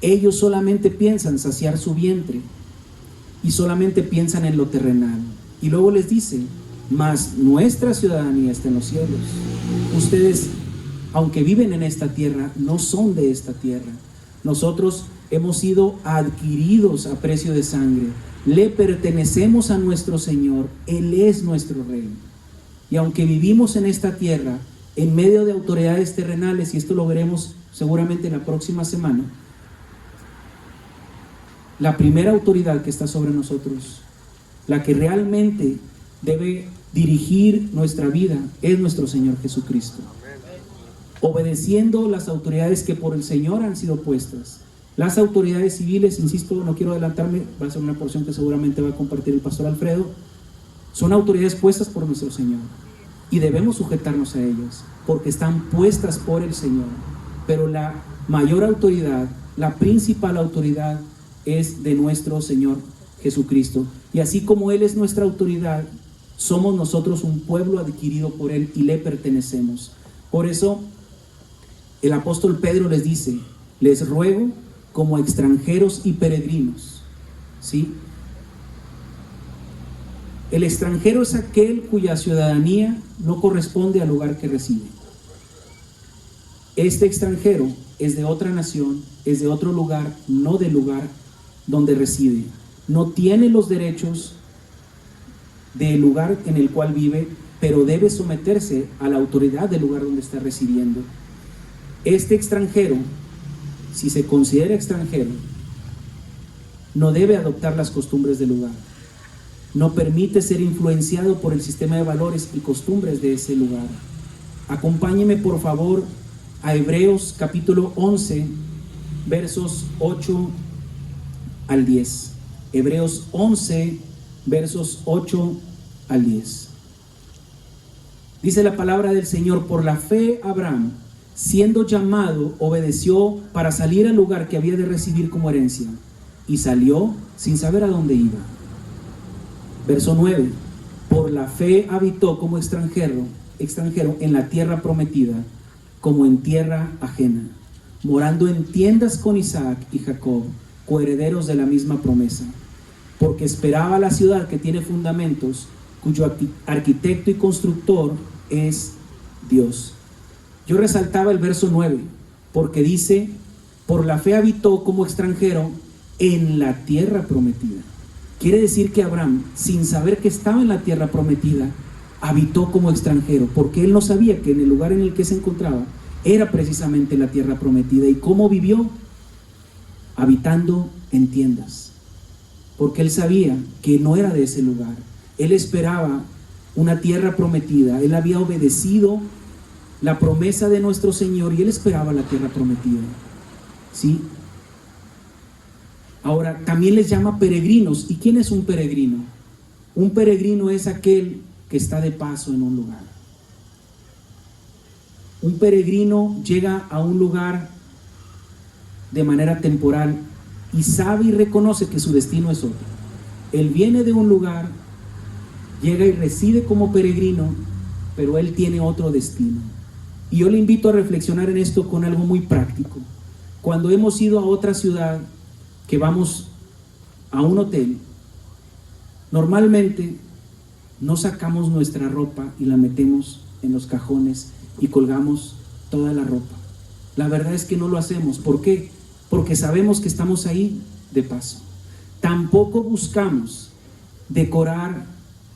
Speaker 2: Ellos solamente piensan saciar su vientre y solamente piensan en lo terrenal. Y luego les dice, mas nuestra ciudadanía está en los cielos. Ustedes, aunque viven en esta tierra, no son de esta tierra. Nosotros hemos sido adquiridos a precio de sangre. Le pertenecemos a nuestro Señor. Él es nuestro Rey. Y aunque vivimos en esta tierra, en medio de autoridades terrenales, y esto lo veremos seguramente la próxima semana, la primera autoridad que está sobre nosotros, la que realmente debe dirigir nuestra vida, es nuestro Señor Jesucristo. Obedeciendo las autoridades que por el Señor han sido puestas. Las autoridades civiles, insisto, no quiero adelantarme, va a ser una porción que seguramente va a compartir el pastor Alfredo, son autoridades puestas por nuestro Señor y debemos sujetarnos a ellas porque están puestas por el Señor. Pero la mayor autoridad, la principal autoridad es de nuestro Señor Jesucristo. Y así como Él es nuestra autoridad, somos nosotros un pueblo adquirido por Él y le pertenecemos. Por eso el apóstol Pedro les dice, les ruego como extranjeros y peregrinos, ¿sí? El extranjero es aquel cuya ciudadanía no corresponde al lugar que reside. Este extranjero es de otra nación, es de otro lugar, no del lugar donde reside. No tiene los derechos del lugar en el cual vive, pero debe someterse a la autoridad del lugar donde está residiendo. Este extranjero, si se considera extranjero, no debe adoptar las costumbres del lugar. No permite ser influenciado por el sistema de valores y costumbres de ese lugar. Acompáñeme por favor a Hebreos capítulo 11, versos 8 al 10. Hebreos 11, versos 8 al 10. Dice la palabra del Señor: por la fe Abraham, siendo llamado, obedeció para salir al lugar que había de recibir como herencia, y salió sin saber a dónde iba. Verso 9: por la fe habitó como extranjero en la tierra prometida, como en tierra ajena, morando en tiendas con Isaac y Jacob, coherederos de la misma promesa, porque esperaba la ciudad que tiene fundamentos, cuyo arquitecto y constructor es Dios. Yo resaltaba el verso 9, porque dice, por la fe habitó como extranjero en la tierra prometida. Quiere decir que Abraham, sin saber que estaba en la tierra prometida, habitó como extranjero, porque él no sabía que en el lugar en el que se encontraba era precisamente la tierra prometida. ¿Y cómo vivió? Habitando en tiendas, porque él sabía que no era de ese lugar. Él esperaba una tierra prometida. Él había obedecido la promesa de nuestro Señor y él esperaba la tierra prometida, ¿sí? Ahora, también les llama peregrinos. ¿Y quién es un peregrino? Un peregrino es aquel que está de paso en un lugar. Un peregrino llega a un lugar de manera temporal y sabe y reconoce que su destino es otro. Él viene de un lugar, llega y reside como peregrino, pero él tiene otro destino. Y yo le invito a reflexionar en esto con algo muy práctico. Cuando hemos ido a otra ciudad, que vamos a un hotel, normalmente no sacamos nuestra ropa y la metemos en los cajones y colgamos toda la ropa. La verdad es que no lo hacemos. ¿Por qué? Porque sabemos que estamos ahí de paso. Tampoco buscamos decorar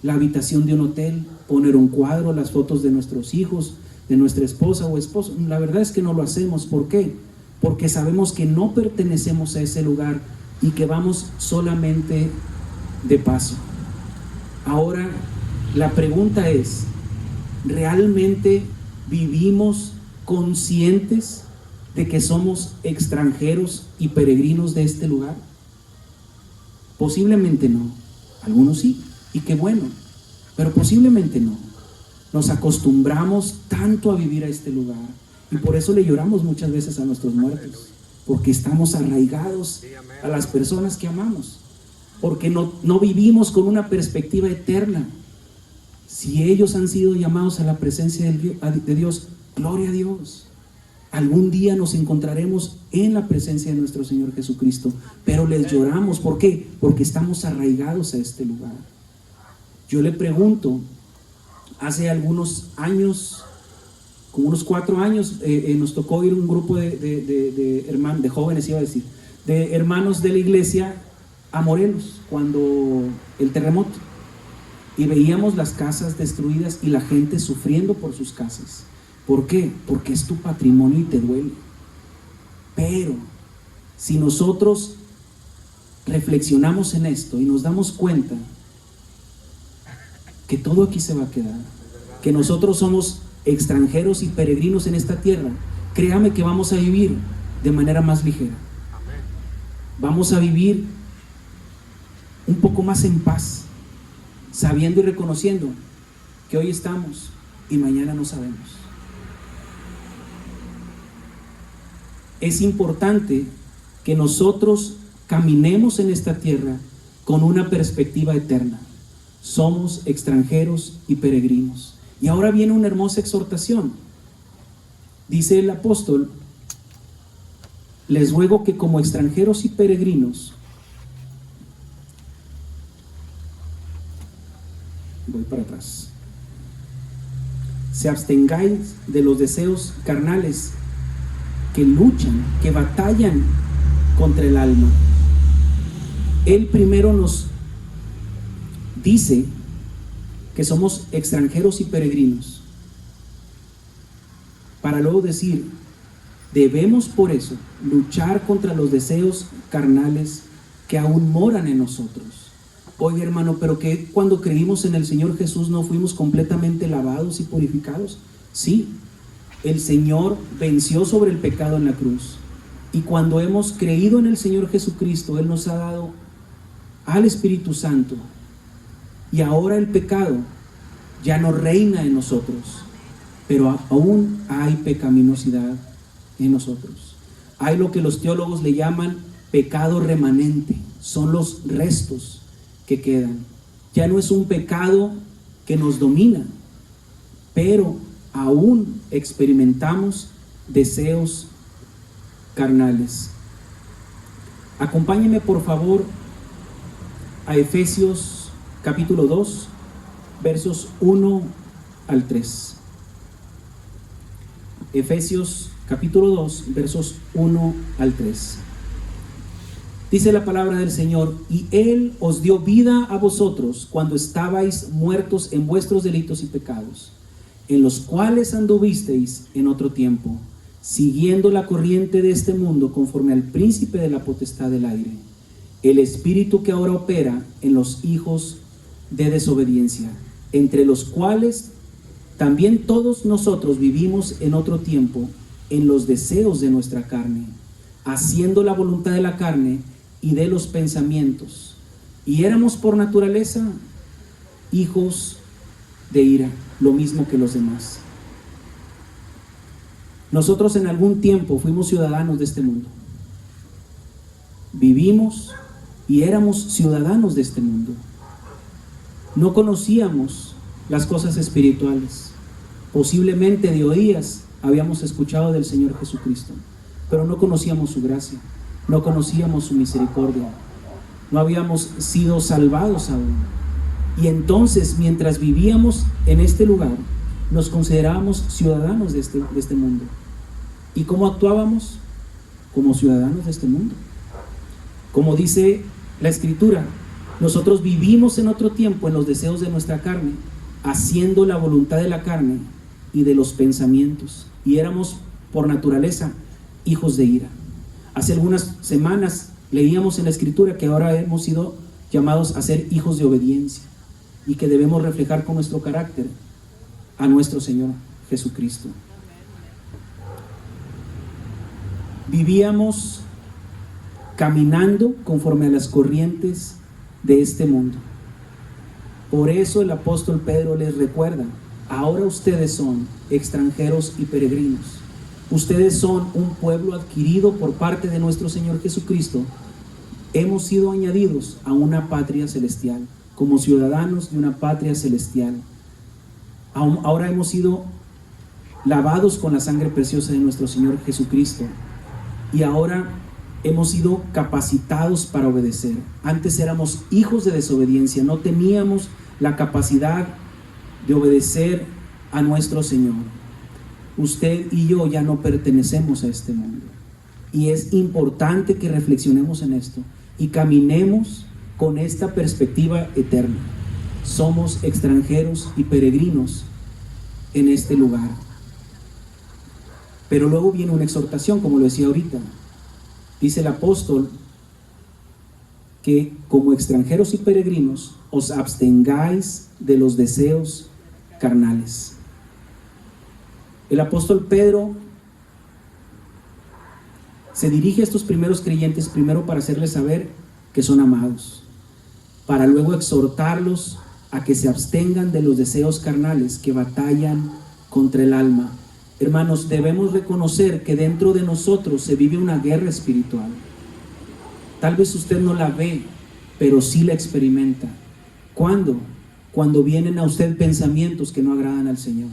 Speaker 2: la habitación de un hotel, poner un cuadro, las fotos de nuestros hijos, de nuestra esposa o esposo. La verdad es que no lo hacemos. ¿Por qué? Porque sabemos que no pertenecemos a ese lugar y que vamos solamente de paso. Ahora, la pregunta es, ¿realmente vivimos conscientes de que somos extranjeros y peregrinos de este lugar? Posiblemente no. Algunos sí, y qué bueno, pero posiblemente no. Nos acostumbramos tanto a vivir a este lugar y por eso le lloramos muchas veces a nuestros muertos, porque estamos arraigados a las personas que amamos, porque no vivimos con una perspectiva eterna. Si ellos han sido llamados a la presencia de Dios, gloria a Dios. Algún día nos encontraremos en la presencia de nuestro Señor Jesucristo, pero les lloramos. ¿Por qué? Porque estamos arraigados a este lugar. Yo le pregunto, hace algunos años, como unos 4 años, nos tocó ir un grupo de hermanos, de jóvenes, iba a decir, de hermanos de la iglesia a Morelos, cuando el terremoto, y veíamos las casas destruidas y la gente sufriendo por sus casas. ¿Por qué? Porque es tu patrimonio y te duele. Pero si nosotros reflexionamos en esto y nos damos cuenta que todo aquí se va a quedar, que nosotros somos extranjeros y peregrinos en esta tierra, créame que vamos a vivir de manera más ligera. Vamos a vivir un poco más en paz, sabiendo y reconociendo que hoy estamos y mañana no sabemos. Es importante que nosotros caminemos en esta tierra con una perspectiva eterna. Somos extranjeros y peregrinos. Y ahora viene una hermosa exhortación. Dice el apóstol: les ruego que como extranjeros y peregrinos, voy para atrás, se abstengáis de los deseos carnales que luchan, que batallan contra el alma. Él primero nos dice que somos extranjeros y peregrinos, para luego decir: debemos por eso luchar contra los deseos carnales que aún moran en nosotros. Oye, hermano, pero que cuando creímos en el Señor Jesús no fuimos completamente lavados y purificados. Sí, el Señor venció sobre el pecado en la cruz, y cuando hemos creído en el Señor Jesucristo, Él nos ha dado al Espíritu Santo, y ahora el pecado ya no reina en nosotros, pero aún hay pecaminosidad en nosotros. Hay lo que los teólogos le llaman pecado remanente, son los restos que quedan. Ya no es un pecado que nos domina, pero aún experimentamos deseos carnales. Acompáñenme por favor a Efesios capítulo 2, versos 1 al 3. Efesios capítulo 2, versos 1 al 3. Dice la palabra del Señor: y Él os dio vida a vosotros cuando estabais muertos en vuestros delitos y pecados, en los cuales anduvisteis en otro tiempo, siguiendo la corriente de este mundo, conforme al príncipe de la potestad del aire, el espíritu que ahora opera en los hijos de desobediencia, entre los cuales también todos nosotros vivimos en otro tiempo en los deseos de nuestra carne, haciendo la voluntad de la carne y de los pensamientos, y éramos por naturaleza hijos de ira, lo mismo que los demás. Nosotros en algún tiempo fuimos ciudadanos de este mundo, vivimos y éramos ciudadanos de este mundo. No conocíamos las cosas espirituales. Posiblemente de oídas habíamos escuchado del Señor Jesucristo, pero no conocíamos su gracia, no conocíamos su misericordia, no habíamos sido salvados aún. Y entonces, mientras vivíamos en este lugar, nos considerábamos ciudadanos de este mundo. ¿Y cómo actuábamos? Como ciudadanos de este mundo. Como dice la Escritura, nosotros vivimos en otro tiempo en los deseos de nuestra carne, haciendo la voluntad de la carne y de los pensamientos, y éramos por naturaleza hijos de ira. Hace algunas semanas leíamos en la Escritura que ahora hemos sido llamados a ser hijos de obediencia, y que debemos reflejar con nuestro carácter a nuestro Señor Jesucristo. Vivíamos caminando conforme a las corrientes de este mundo. Por eso el apóstol Pedro les recuerda: ahora ustedes son extranjeros y peregrinos. Ustedes son un pueblo adquirido por parte de nuestro Señor Jesucristo. Hemos sido añadidos a una patria celestial, como ciudadanos de una patria celestial. Ahora hemos sido lavados con la sangre preciosa de nuestro Señor Jesucristo, y ahora hemos sido capacitados para obedecer. Antes éramos hijos de desobediencia, no teníamos la capacidad de obedecer a nuestro Señor. Usted y yo ya no pertenecemos a este mundo, y es importante que reflexionemos en esto y caminemos con esta perspectiva eterna. Somos extranjeros y peregrinos en este lugar. Pero luego viene una exhortación, como lo decía ahorita. Dice el apóstol que como extranjeros y peregrinos os abstengáis de los deseos carnales. El apóstol Pedro se dirige a estos primeros creyentes primero para hacerles saber que son amados, para luego exhortarlos a que se abstengan de los deseos carnales que batallan contra el alma. Hermanos, debemos reconocer que dentro de nosotros se vive una guerra espiritual. Tal vez usted no la ve, pero sí la experimenta. ¿Cuándo? Cuando vienen a usted pensamientos que no agradan al Señor.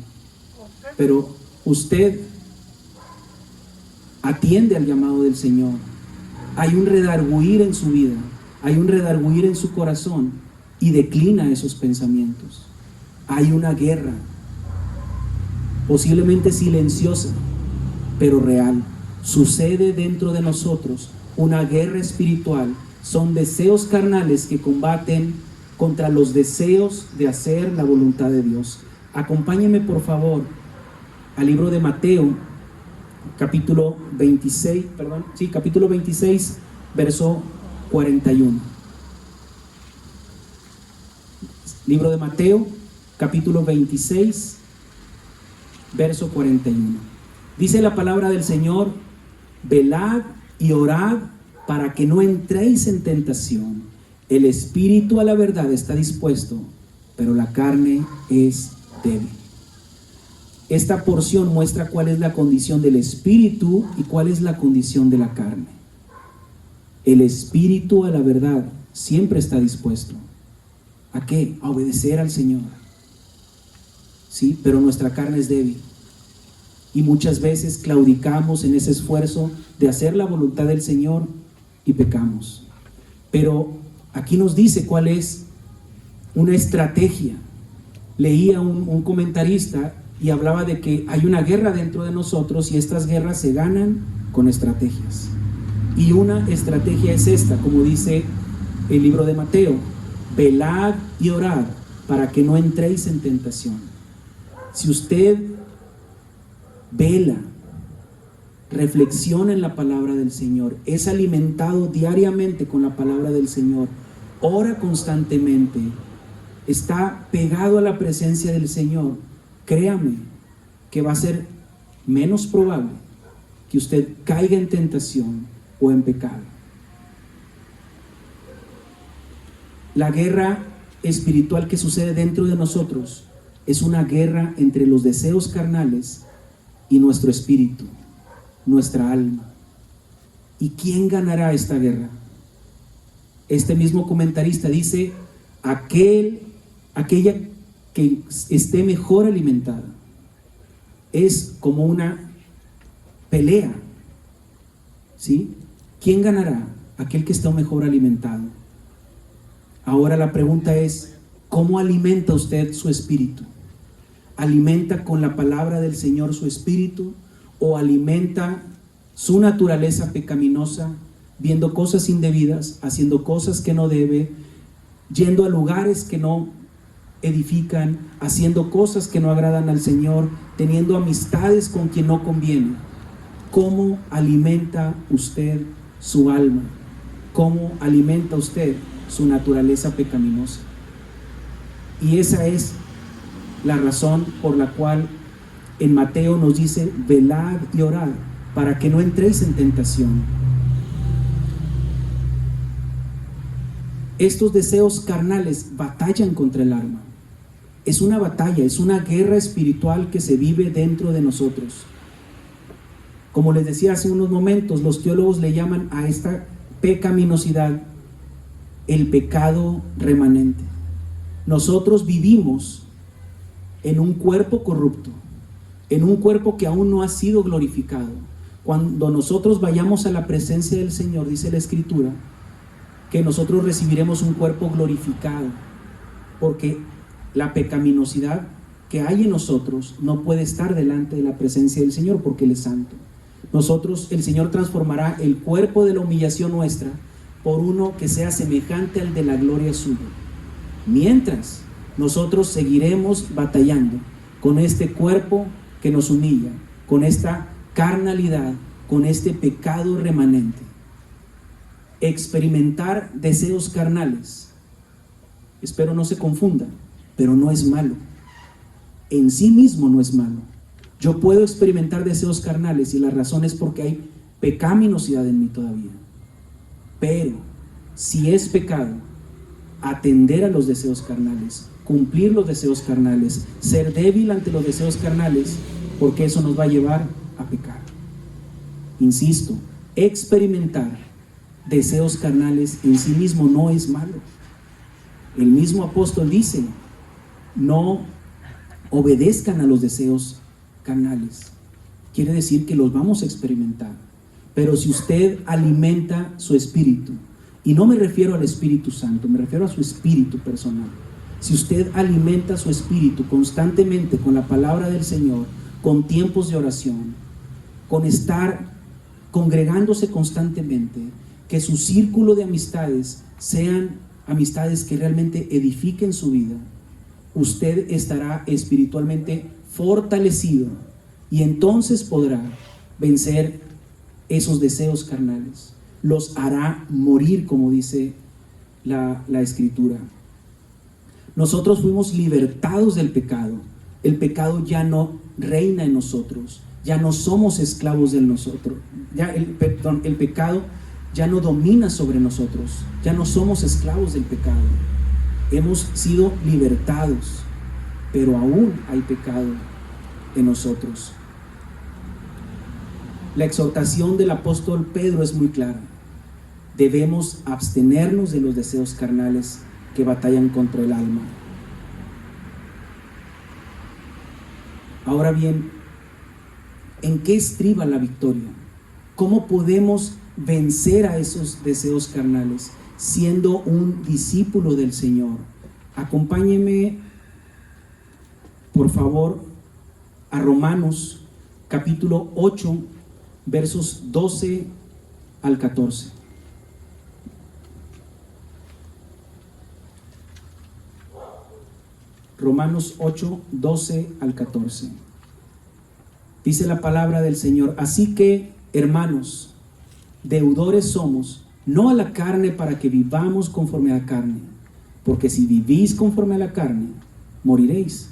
Speaker 2: Pero usted atiende al llamado del Señor. Hay un redarguir en su vida, hay un redarguir en su corazón, y declina esos pensamientos. Hay una guerra, posiblemente silenciosa, pero real. Sucede dentro de nosotros una guerra espiritual. Son deseos carnales que combaten contra los deseos de hacer la voluntad de Dios. Acompáñenme por favor al libro de Mateo, capítulo 26, verso 41. Libro de Mateo, capítulo 26, verso 41. Dice la palabra del Señor: velad y orad para que no entréis en tentación. El espíritu a la verdad está dispuesto, pero la carne es débil. Esta porción muestra cuál es la condición del espíritu y cuál es la condición de la carne. El espíritu a la verdad siempre está dispuesto. ¿A qué? A obedecer al Señor. Sí, pero nuestra carne es débil. Y muchas veces claudicamos en ese esfuerzo de hacer la voluntad del Señor y pecamos. Pero aquí nos dice cuál es una estrategia. Leía un comentarista y hablaba de que hay una guerra dentro de nosotros y estas guerras se ganan con estrategias. Y una estrategia es esta, como dice el libro de Mateo: velad y orad para que no entréis en tentación. Si usted vela, reflexiona en la palabra del Señor, es alimentado diariamente con la palabra del Señor, ora constantemente, está pegado a la presencia del Señor, créame que va a ser menos probable que usted caiga en tentación o en pecado. La guerra espiritual que sucede dentro de nosotros es una guerra entre los deseos carnales y nuestro espíritu, nuestra alma. ¿Y quién ganará esta guerra? Este mismo comentarista dice: aquella que esté mejor alimentada. Es como una pelea, ¿sí? ¿Quién ganará? Aquel que está mejor alimentado. Ahora la pregunta es: ¿cómo alimenta usted su espíritu? ¿Alimenta con la palabra del Señor su espíritu o alimenta su naturaleza pecaminosa, viendo cosas indebidas, haciendo cosas que no debe, yendo a lugares que no edifican, haciendo cosas que no agradan al Señor, teniendo amistades con quien no conviene? ¿Cómo alimenta usted su alma? ¿Cómo alimenta usted su naturaleza pecaminosa? Y esa es la razón por la cual en Mateo nos dice: velad y orad para que no entréis en tentación. Estos deseos carnales batallan contra el alma. Es una batalla, es una guerra espiritual que se vive dentro de nosotros. Como les decía hace unos momentos, los teólogos le llaman a esta pecaminosidad el pecado remanente. Nosotros vivimos en un cuerpo corrupto, en un cuerpo que aún no ha sido glorificado. Cuando nosotros vayamos a la presencia del Señor, dice la Escritura, que nosotros recibiremos un cuerpo glorificado, porque la pecaminosidad que hay en nosotros no puede estar delante de la presencia del Señor, porque Él es santo. El Señor transformará el cuerpo de la humillación nuestra por uno que sea semejante al de la gloria suya. Mientras, nosotros seguiremos batallando con este cuerpo que nos humilla, con esta carnalidad, con este pecado remanente. Experimentar deseos carnales, espero no se confunda, pero no es malo. En sí mismo no es malo. Yo puedo experimentar deseos carnales y la razón es porque hay pecaminosidad en mí todavía. Pero si es pecado atender a los deseos carnales, cumplir los deseos carnales, ser débil ante los deseos carnales, porque eso nos va a llevar a pecar. Insisto, experimentar deseos carnales en sí mismo no es malo. El mismo apóstol dice: no obedezcan a los deseos carnales. Quiere decir que los vamos a experimentar. Pero si usted alimenta su espíritu, y no me refiero al Espíritu Santo, me refiero a su espíritu personal. Si usted alimenta su espíritu constantemente con la palabra del Señor, con tiempos de oración, con estar congregándose constantemente, que su círculo de amistades sean amistades que realmente edifiquen su vida, usted estará espiritualmente fortalecido y entonces podrá vencer esos deseos carnales. Los hará morir, como dice la Escritura. Nosotros fuimos libertados del pecado. El pecado ya no reina en nosotros, ya no somos esclavos de nosotros. El pecado ya no domina sobre nosotros, ya no somos esclavos del pecado. Hemos sido libertados, pero aún hay pecado en nosotros. La exhortación del apóstol Pedro es muy clara. Debemos abstenernos de los deseos carnales que batallan contra el alma. Ahora bien, ¿en qué estriba la victoria? ¿Cómo podemos vencer a esos deseos carnales siendo un discípulo del Señor? Acompáñeme, por favor, a Romanos capítulo 8, versos 12 al 14. Romanos 8, 12 al 14. Dice la palabra del Señor: así que, hermanos, deudores somos, no a la carne para que vivamos conforme a la carne, porque si vivís conforme a la carne, moriréis.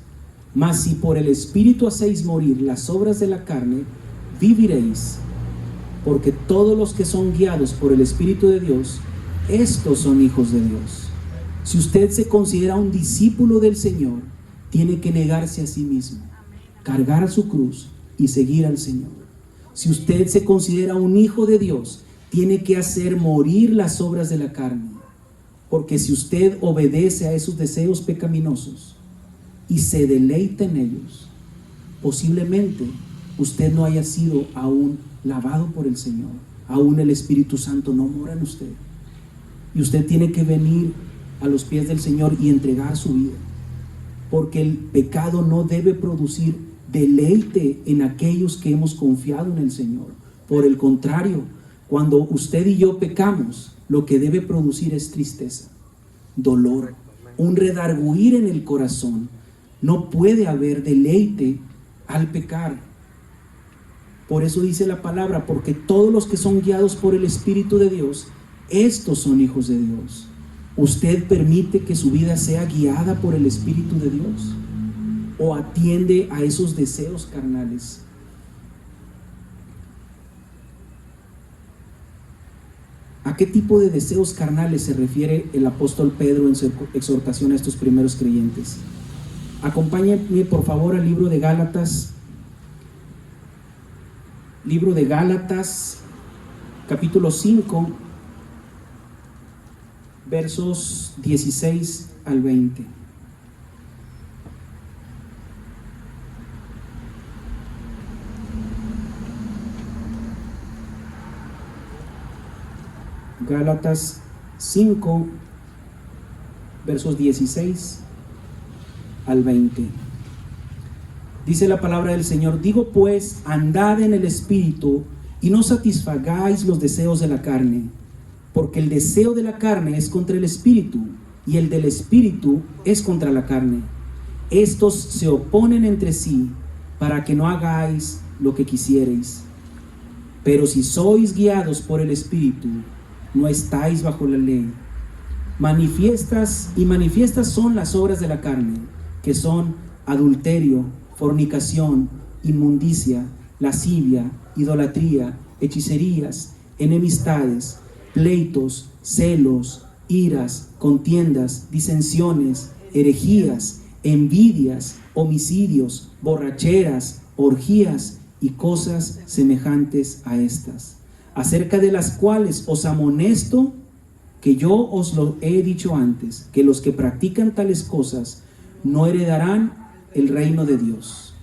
Speaker 2: Mas si por el Espíritu hacéis morir las obras de la carne, viviréis. Porque todos los que son guiados por el Espíritu de Dios, estos son hijos de Dios. Si usted se considera un discípulo del Señor, tiene que negarse a sí mismo, cargar su cruz y seguir al Señor. Si usted se considera un hijo de Dios, tiene que hacer morir las obras de la carne, porque si usted obedece a esos deseos pecaminosos y se deleita en ellos, posiblemente usted no haya sido aún lavado por el Señor, aún el Espíritu Santo no mora en usted, y usted tiene que venir a los pies del Señor y entregar su vida, porque el pecado no debe producir deleite en aquellos que hemos confiado en el Señor. Por el contrario, cuando usted y yo pecamos, lo que debe producir es tristeza, dolor, un redarguir en el corazón. No puede haber deleite al pecar. Por eso dice la palabra: porque todos los que son guiados por el Espíritu de Dios, estos son hijos de Dios. ¿Usted permite que su vida sea guiada por el Espíritu de Dios? ¿O atiende a esos deseos carnales? ¿A qué tipo de deseos carnales se refiere el apóstol Pedro en su exhortación a estos primeros creyentes? Acompáñenme por favor al libro de Gálatas. Libro de Gálatas, capítulo 5, versos 16 al 20. Gálatas 5, versos 16 al 20. Dice la palabra del Señor: digo pues, andad en el Espíritu y no satisfagáis los deseos de la carne, porque el deseo de la carne es contra el Espíritu, y el del Espíritu es contra la carne. Estos se oponen entre sí, para que no hagáis lo que quisierais. Pero si sois guiados por el Espíritu, no estáis bajo la ley. Manifiestas son las obras de la carne, que son adulterio, fornicación, inmundicia, lascivia, idolatría, hechicerías, enemistades, pleitos, celos, iras, contiendas, disensiones, herejías, envidias, homicidios, borracheras, orgías y cosas semejantes a estas, acerca de las cuales os amonesto, que yo os lo he dicho antes, que los que practican tales cosas no heredarán el reino de Dios.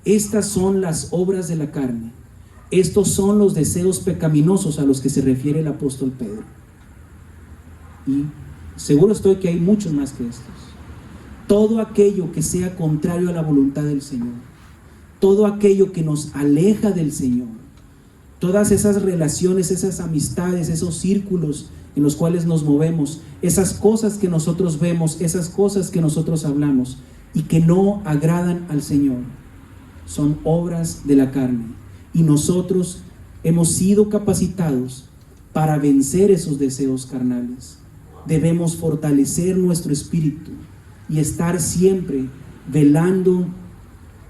Speaker 2: Estas son las obras de la carne. Estos son los deseos pecaminosos a los que se refiere el apóstol Pedro. Y seguro estoy que hay muchos más que estos. Todo aquello que sea contrario a la voluntad del Señor, todo aquello que nos aleja del Señor, todas esas relaciones, esas amistades, esos círculos en los cuales nos movemos, esas cosas que nosotros vemos, esas cosas que nosotros hablamos y que no agradan al Señor, son obras de la carne. Y nosotros hemos sido capacitados para vencer esos deseos carnales. Debemos fortalecer nuestro espíritu y estar siempre velando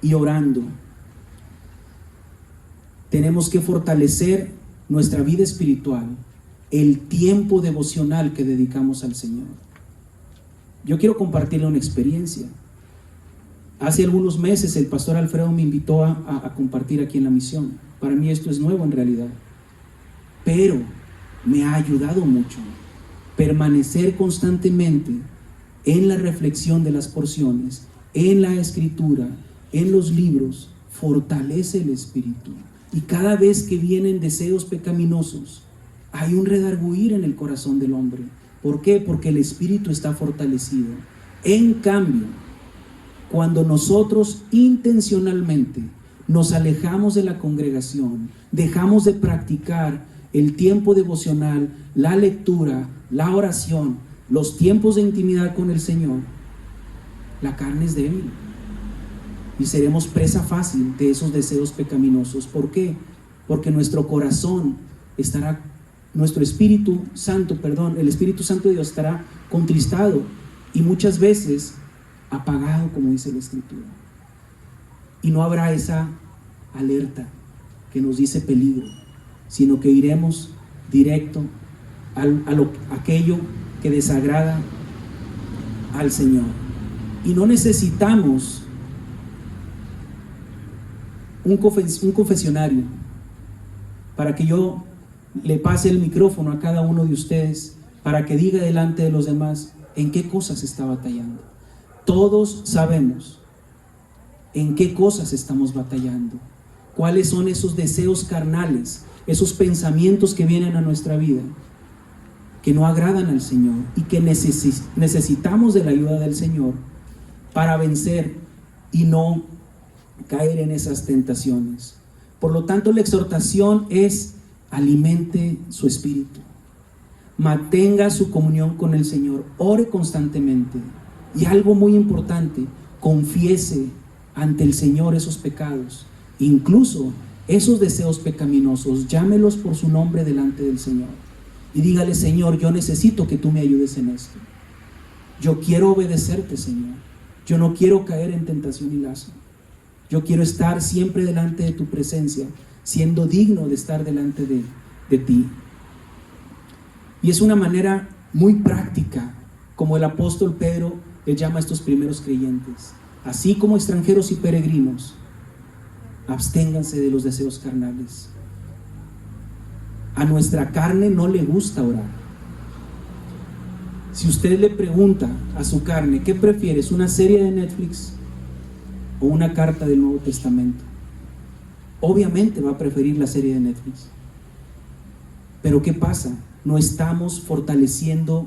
Speaker 2: y orando. Tenemos que fortalecer nuestra vida espiritual, el tiempo devocional que dedicamos al Señor. Yo quiero compartirle una experiencia. Hace algunos meses el pastor Alfredo me invitó a compartir aquí en la misión. Para mí esto es nuevo en realidad, pero me ha ayudado mucho permanecer constantemente en la reflexión de las porciones, en la escritura, en los libros. Fortalece el espíritu, y cada vez que vienen deseos pecaminosos hay un redarguir en el corazón del hombre. ¿Por qué? Porque el espíritu está fortalecido. En cambio, cuando nosotros intencionalmente nos alejamos de la congregación, dejamos de practicar el tiempo devocional, la lectura, la oración, los tiempos de intimidad con el Señor, la carne es débil y seremos presa fácil de esos deseos pecaminosos. ¿Por qué? Porque nuestro corazón estará, el Espíritu Santo de Dios estará contristado y muchas veces apagado, como dice la Escritura. Y no habrá esa alerta que nos dice peligro, sino que iremos directo a aquello que desagrada al Señor. Y no necesitamos un confesionario para que yo le pase el micrófono a cada uno de ustedes para que diga delante de los demás en qué cosas está batallando. Todos sabemos en qué cosas estamos batallando, cuáles son esos deseos carnales, esos pensamientos que vienen a nuestra vida que no agradan al Señor y que necesitamos de la ayuda del Señor para vencer y no caer en esas tentaciones. Por lo tanto, la exhortación es: alimente su espíritu, mantenga su comunión con el Señor, ore constantemente, y algo muy importante, confiese ante el Señor esos pecados, incluso esos deseos pecaminosos, llámelos por su nombre delante del Señor y dígale: Señor, yo necesito que tú me ayudes en esto. Yo quiero obedecerte, Señor. Yo no quiero caer en tentación y lazo. Yo quiero estar siempre delante de tu presencia, siendo digno de estar delante de ti. Y es una manera muy práctica como el apóstol Pedro le llama a estos primeros creyentes: así como extranjeros y peregrinos, absténganse de los deseos carnales. A nuestra carne no le gusta orar. Si usted le pregunta a su carne: ¿qué prefieres, una serie de Netflix o una carta del Nuevo Testamento? Obviamente va a preferir la serie de Netflix. Pero ¿qué pasa? no estamos fortaleciendo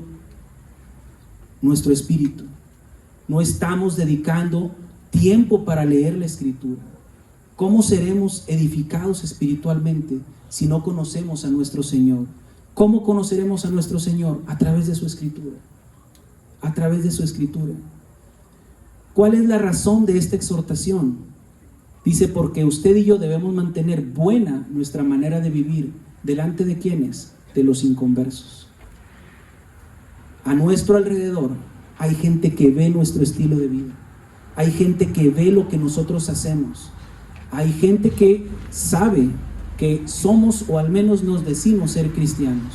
Speaker 2: nuestro espíritu, no estamos dedicando tiempo para leer la Escritura. ¿Cómo seremos edificados espiritualmente si no conocemos a nuestro Señor? ¿Cómo conoceremos a nuestro Señor? A través de su Escritura. A través de su Escritura. ¿Cuál es la razón de esta exhortación? Dice, porque usted y yo debemos mantener buena nuestra manera de vivir. ¿Delante de quiénes? De los inconversos. A nuestro alrededor hay gente que ve nuestro estilo de vida. Hay gente que ve lo que nosotros hacemos. Hay gente que sabe que somos, o al menos nos decimos ser cristianos.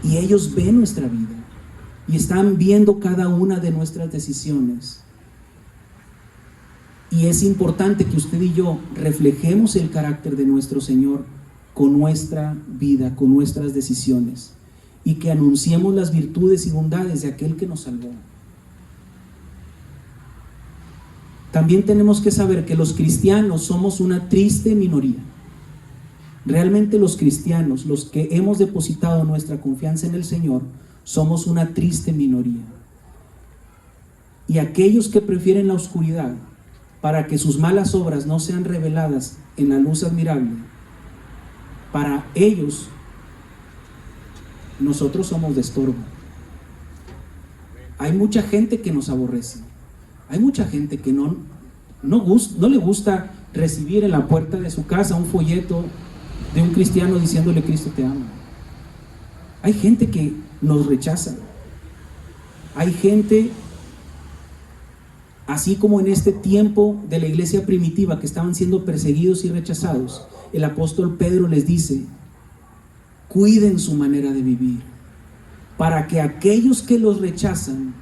Speaker 2: Y ellos ven nuestra vida. Y están viendo cada una de nuestras decisiones. Y es importante que usted y yo reflejemos el carácter de nuestro Señor con nuestra vida, con nuestras decisiones, y que anunciemos las virtudes y bondades de aquel que nos salvó. También tenemos que saber que los cristianos somos una triste minoría. Realmente los cristianos, los que hemos depositado nuestra confianza en el Señor, somos una triste minoría. Y aquellos que prefieren la oscuridad para que sus malas obras no sean reveladas en la luz admirable, para ellos nosotros somos de estorbo. Hay mucha gente que nos aborrece. Hay mucha gente que no le gusta recibir en la puerta de su casa un folleto de un cristiano diciéndole Cristo te ama. Hay gente que nos rechaza. Hay gente, así como en este tiempo de la iglesia primitiva que estaban siendo perseguidos y rechazados, el apóstol Pedro les dice, cuiden su manera de vivir, para que aquellos que los rechazan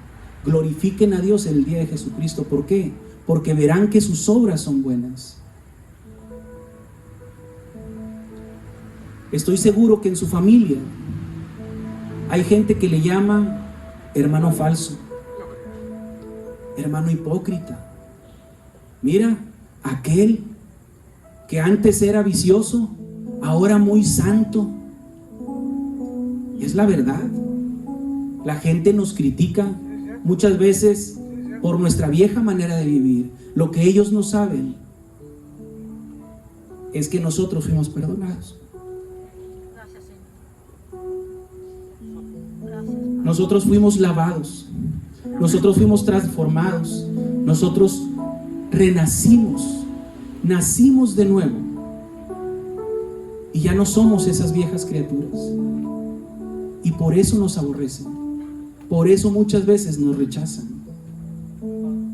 Speaker 2: glorifiquen a Dios en el día de Jesucristo. ¿Por qué? Porque verán que sus obras son buenas. Estoy seguro que en su familia hay gente que le llama hermano falso, hermano hipócrita. Mira, aquel que antes era vicioso, ahora muy santo. Es la verdad. La gente nos critica muchas veces por nuestra vieja manera de vivir. Lo que ellos no saben es que nosotros fuimos perdonados. Nosotros fuimos lavados. Nosotros fuimos transformados. Nosotros renacimos. Nacimos de nuevo. Y ya no somos esas viejas criaturas. Y por eso nos aborrecen. Por eso muchas veces nos rechazan.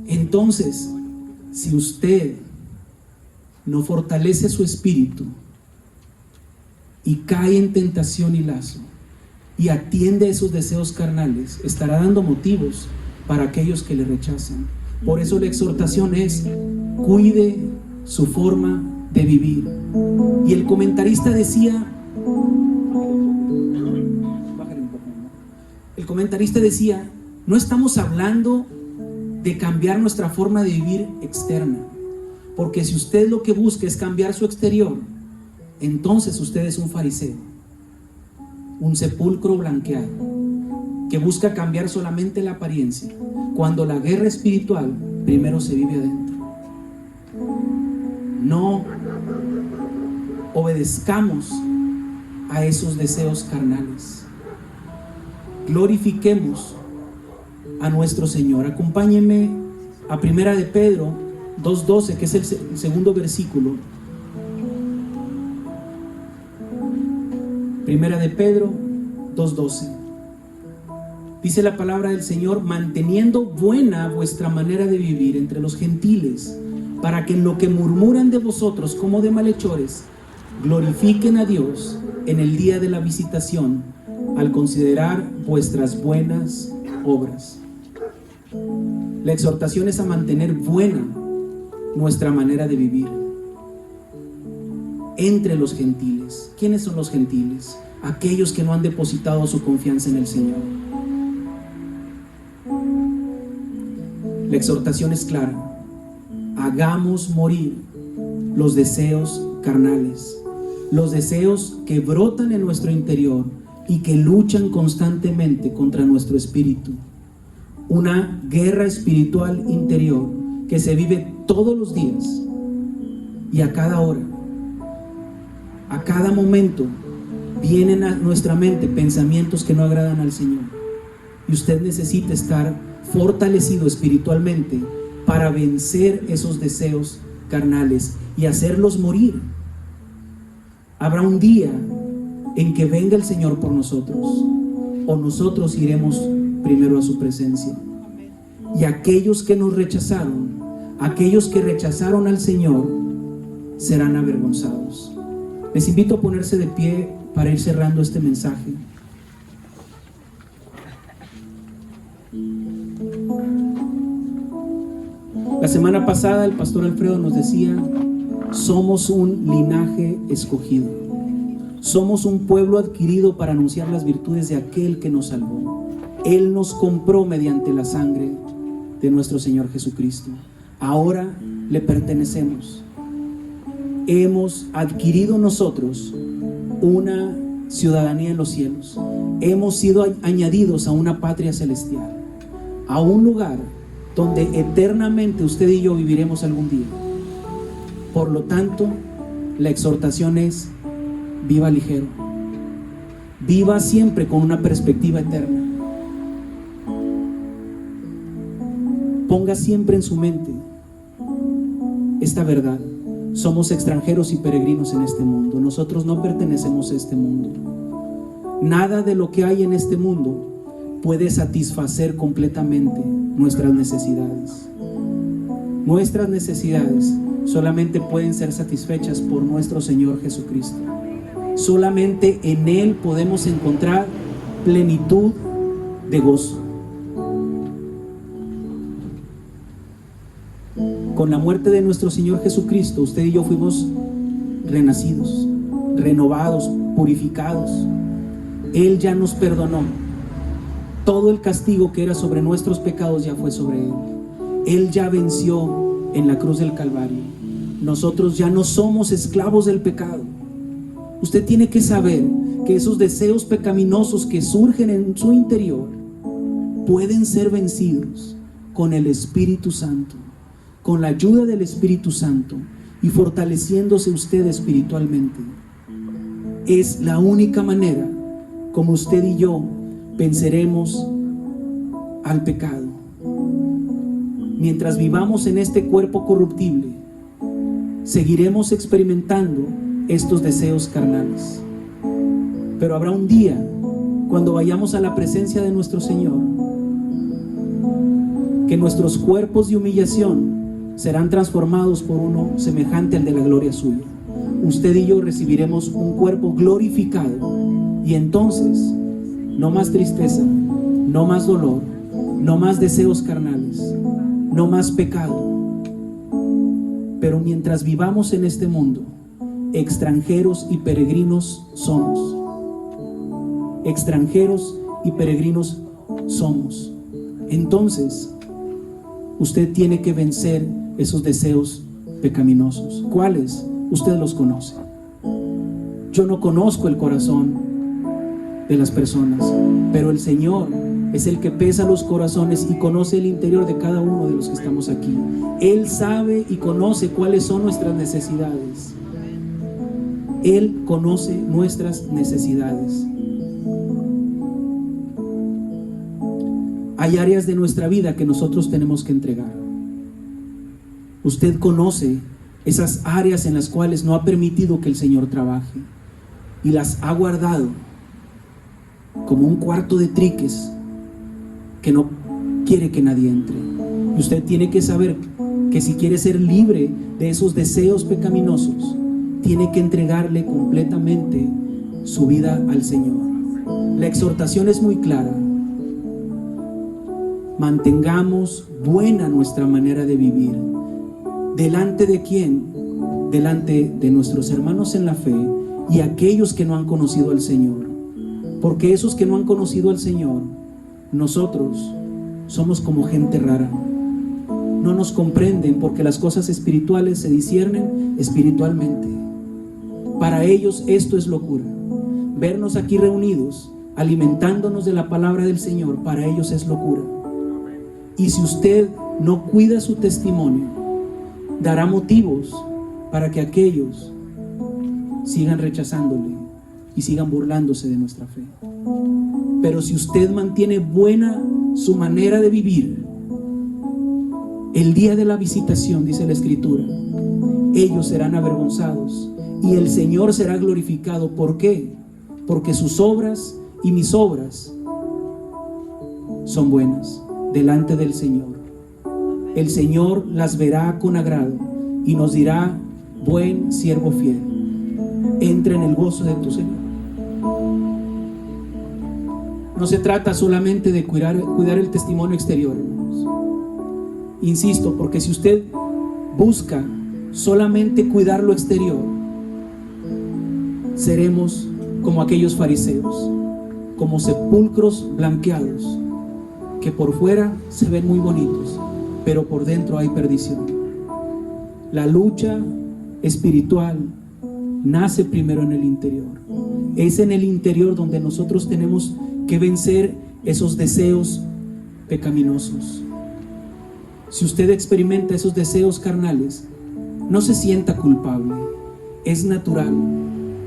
Speaker 2: Entonces, si usted no fortalece su espíritu y cae en tentación y lazo y atiende a esos deseos carnales, estará dando motivos para aquellos que le rechazan. Por eso la exhortación es: cuide su forma de vivir. Y el comentarista decía, no estamos hablando de cambiar nuestra forma de vivir externa, porque si usted lo que busca es cambiar su exterior, entonces usted es un fariseo, un sepulcro blanqueado, que busca cambiar solamente la apariencia, cuando la guerra espiritual primero se vive adentro. No obedezcamos a esos deseos carnales. Glorifiquemos a nuestro Señor. Acompáñenme a Primera de Pedro 2:12, que es el segundo versículo. Primera de Pedro 2:12. Dice la palabra del Señor: manteniendo buena vuestra manera de vivir entre los gentiles, para que en lo que murmuran de vosotros como de malhechores, glorifiquen a Dios en el día de la visitación, al considerar vuestras buenas obras. La exhortación es a mantener buena nuestra manera de vivir entre los gentiles. ¿Quiénes son los gentiles? Aquellos que no han depositado su confianza en el Señor. La exhortación es clara: hagamos morir los deseos carnales, los deseos que brotan en nuestro interior, y que luchan constantemente contra nuestro espíritu. Una guerra espiritual interior que se vive todos los días y a cada hora. A cada momento vienen a nuestra mente pensamientos que no agradan al Señor. Y usted necesita estar fortalecido espiritualmente para vencer esos deseos carnales y hacerlos morir. Habrá un día en que venga el Señor por nosotros, o nosotros iremos primero a su presencia. Y aquellos que nos rechazaron, aquellos que rechazaron al Señor, serán avergonzados. Les invito a ponerse de pie para ir cerrando este mensaje. La semana pasada el pastor Alfredo nos decía: somos un linaje escogido, somos un pueblo adquirido para anunciar las virtudes de aquel que nos salvó. Él nos compró mediante la sangre de nuestro Señor Jesucristo. Ahora le pertenecemos. Hemos adquirido nosotros una ciudadanía en los cielos. Hemos sido añadidos a una patria celestial, a un lugar donde eternamente usted y yo viviremos algún día. Por lo tanto, la exhortación es: viva ligero, viva siempre con una perspectiva eterna. Ponga siempre en su mente esta verdad: somos extranjeros y peregrinos en este mundo. Nosotros no pertenecemos a este mundo. Nada de lo que hay en este mundo puede satisfacer completamente nuestras necesidades. Nuestras necesidades solamente pueden ser satisfechas por nuestro Señor Jesucristo. Solamente en Él podemos encontrar plenitud de gozo. Con la muerte de nuestro Señor Jesucristo, usted y yo fuimos renacidos, renovados, purificados. Él ya nos perdonó. Todo el castigo que era sobre nuestros pecados ya fue sobre Él. Él ya venció en la cruz del Calvario. Nosotros ya no somos esclavos del pecado. Usted tiene que saber que esos deseos pecaminosos que surgen en su interior pueden ser vencidos con el Espíritu Santo, con la ayuda del Espíritu Santo, y fortaleciéndose usted espiritualmente. Es la única manera como usted y yo venceremos al pecado. Mientras vivamos en este cuerpo corruptible, seguiremos experimentando estos deseos carnales. Pero habrá un día cuando vayamos a la presencia de nuestro Señor, que nuestros cuerpos de humillación serán transformados por uno semejante al de la gloria suya. Usted y yo recibiremos un cuerpo glorificado, y entonces no más tristeza, no más dolor, no más deseos carnales, no más pecado. Pero mientras vivamos en este mundo, extranjeros y peregrinos somos. Extranjeros y peregrinos somos. Entonces, usted tiene que vencer esos deseos pecaminosos. ¿Cuáles? Usted los conoce. Yo no conozco el corazón de las personas, pero el Señor es el que pesa los corazones y conoce el interior de cada uno de los que estamos aquí. Él sabe y conoce cuáles son nuestras necesidades. Él conoce nuestras necesidades. Hay áreas de nuestra vida que nosotros tenemos que entregar. Usted conoce esas áreas en las cuales no ha permitido que el Señor trabaje y las ha guardado como un cuarto de triques que no quiere que nadie entre. Y usted tiene que saber que si quiere ser libre de esos deseos pecaminosos, tiene que entregarle completamente su vida al Señor. La exhortación es muy clara: mantengamos buena nuestra manera de vivir. ¿Delante de quién? Delante de nuestros hermanos en la fe y aquellos que no han conocido al Señor. Porque esos que no han conocido al Señor, nosotros somos como gente rara. No nos comprenden, porque las cosas espirituales se disciernen espiritualmente. Para ellos esto es locura. vernos aquí reunidos, alimentándonos de la palabra del Señor, para ellos es locura. Y si usted no cuida su testimonio, dará motivos para que aquellos sigan rechazándole y sigan burlándose de nuestra fe. Pero si usted mantiene buena su manera de vivir, el día de la visitación, dice la Escritura, ellos serán avergonzados y el Señor será glorificado. ¿Por qué? Porque sus obras y mis obras son buenas delante del Señor. El Señor las verá con agrado y nos dirá: buen siervo fiel, entra en el gozo de tu Señor. No se trata solamente de cuidar el testimonio exterior, hermanos. Insisto, porque si usted busca solamente cuidar lo exterior, seremos como aquellos fariseos, como sepulcros blanqueados, que por fuera se ven muy bonitos, pero por dentro hay perdición. La lucha espiritual nace primero en el interior. Es en el interior donde nosotros tenemos que vencer esos deseos pecaminosos. Si usted experimenta esos deseos carnales, no se sienta culpable. Es natural,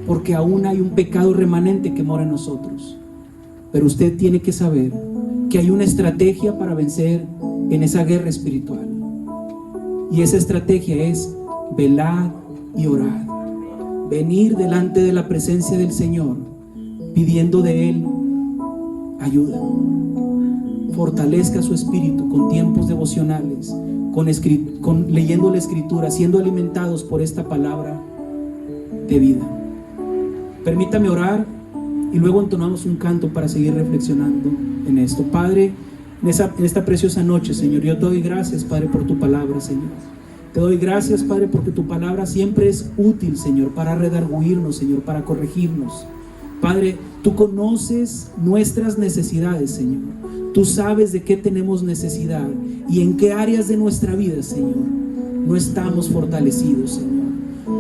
Speaker 2: porque aún hay un pecado remanente que mora en nosotros. Pero usted tiene que saber que hay una estrategia para vencer en esa guerra espiritual. Y esa estrategia es velar y orar. Venir delante de la presencia del Señor, pidiendo de Él ayuda. Fortalezca su espíritu con tiempos devocionales, con leyendo la Escritura, siendo alimentados por esta palabra de vida. Permítame orar y luego entonamos un canto para seguir reflexionando en esto. Padre, en esta preciosa noche, Señor, yo te doy gracias, Padre, por tu palabra, Señor. Te doy gracias, Padre, porque tu palabra siempre es útil, Señor, para redarguirnos, Señor, para corregirnos. Padre, tú conoces nuestras necesidades, Señor. Tú sabes de qué tenemos necesidad y en qué áreas de nuestra vida, Señor, no estamos fortalecidos, Señor.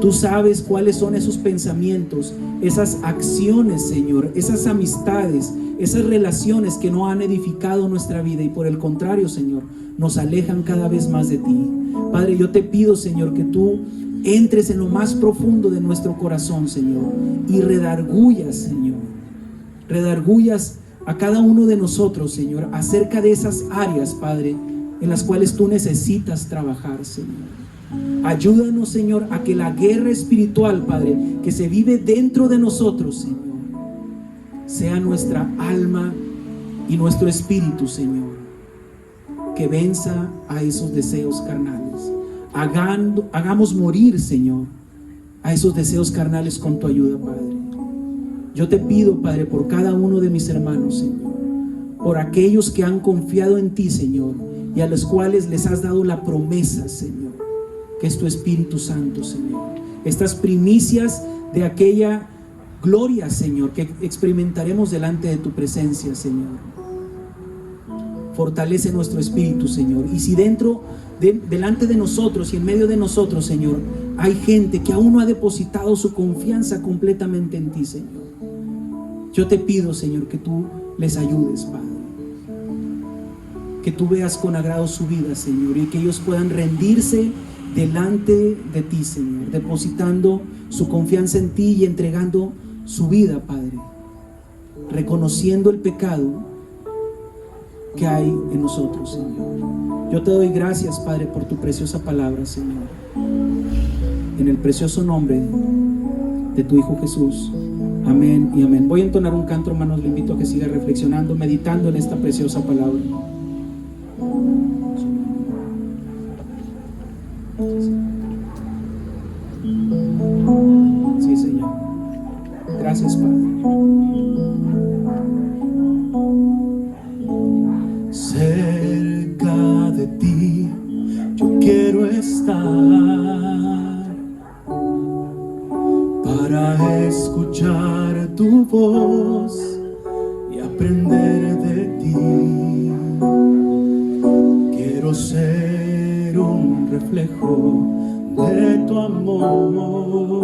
Speaker 2: Tú sabes cuáles son esos pensamientos, esas acciones, Señor, esas amistades, esas relaciones que no han edificado nuestra vida y por el contrario, Señor, nos alejan cada vez más de ti. Padre, yo te pido, Señor, que tú entres en lo más profundo de nuestro corazón, Señor, y redargullas, Señor, redargullas a cada uno de nosotros, Señor, acerca de esas áreas, Padre, en las cuales tú necesitas trabajar, Señor. Ayúdanos, Señor, a que la guerra espiritual, Padre, que se vive dentro de nosotros, Señor, sea nuestra alma y nuestro espíritu, Señor, que venza a esos deseos carnales. Hagamos morir, Señor, a esos deseos carnales con tu ayuda, Padre. Yo te pido, Padre, por cada uno de mis hermanos, Señor, por aquellos que han confiado en ti, Señor, y a los cuales les has dado la promesa, Señor, que es tu Espíritu Santo, Señor. Estas primicias de aquella gloria, Señor, que experimentaremos delante de tu presencia, Señor. Fortalece nuestro espíritu, Señor. Y si delante de nosotros y en medio de nosotros, Señor, hay gente que aún no ha depositado su confianza completamente en ti, Señor, yo te pido, Señor, que tú les ayudes, Padre. Que tú veas con agrado su vida, Señor, y que ellos puedan rendirse delante de ti, Señor, depositando su confianza en ti y entregando su vida, Padre, reconociendo el pecado que hay en nosotros, Señor. Yo te doy gracias, Padre, por tu preciosa palabra, Señor, en el precioso nombre de tu Hijo Jesús. Amén y amén. Voy a entonar un canto, hermanos. Le invito a que siga reflexionando, meditando en esta preciosa palabra. Sí, Señor. Gracias, Padre.
Speaker 4: Cerca de ti yo quiero estar para escuchar tu voz y aprender de ti. Quiero ser un reflejo de tu amor.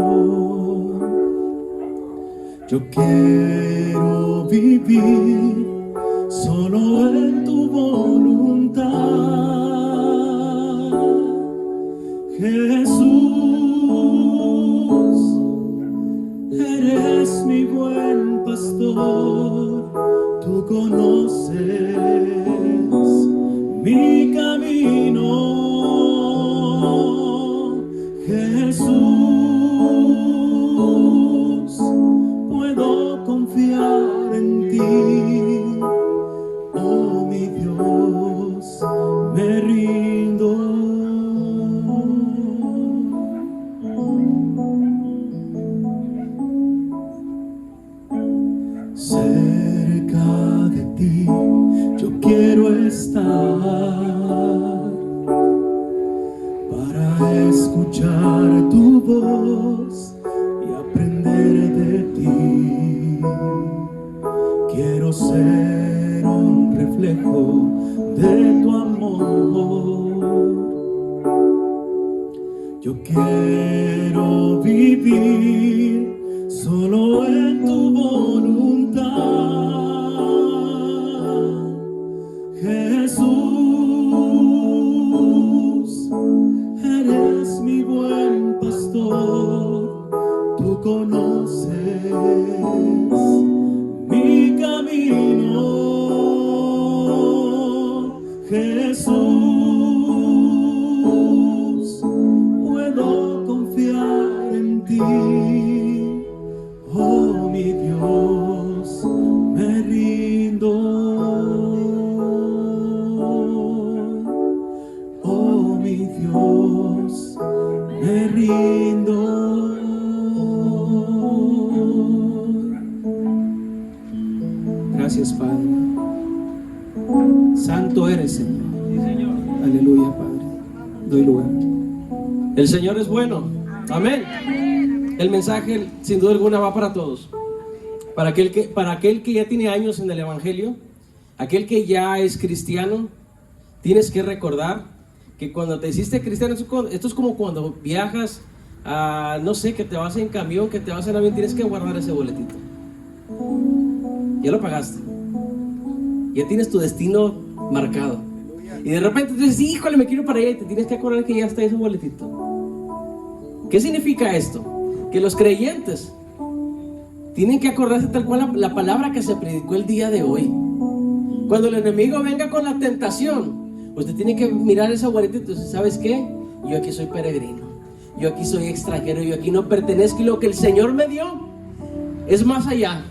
Speaker 4: Yo quiero vivir solo en tu voluntad, Jesús. Eres mi buen pastor, tú conoces mi camino, Jesús. Puedo confiar en ti, oh mi Dios, me rindo. Cerca de ti yo quiero estar para escuchar tu voz y aprender de ti. Quiero ser un reflejo de tu amor. Yo quiero vivir solo en tu voluntad, Jesús. Eres mi buen pastor, tú conoces mi camino, Jesús. Puedo confiar en ti, oh mi Dios, me rindo. Oh mi Dios, me rindo.
Speaker 2: Gracias, Padre. Santo eres, Señor. Aleluya, Padre. Doy lugar.
Speaker 5: El Señor es bueno. Amén. El mensaje, sin duda alguna, va para todos. Para aquel que ya tiene años en el Evangelio, aquel que ya es cristiano, tienes que recordar que cuando te hiciste cristiano, esto es como cuando viajas, no sé, que te vas en camión, que te vas en avión, tienes que guardar ese boletito. Ya lo pagaste. Ya tienes tu destino marcado. Y de repente tú dices, híjole, me quiero para allá, y te tienes que acordar que ya está ese boletito. ¿Qué significa esto? Que los creyentes tienen que acordarse tal cual la palabra que se predicó el día de hoy. Cuando el enemigo venga con la tentación, usted tiene que mirar esa boletita y decir, ¿sabes qué? Yo aquí soy peregrino, yo aquí soy extranjero, yo aquí no pertenezco, y lo que el Señor me dio es más allá.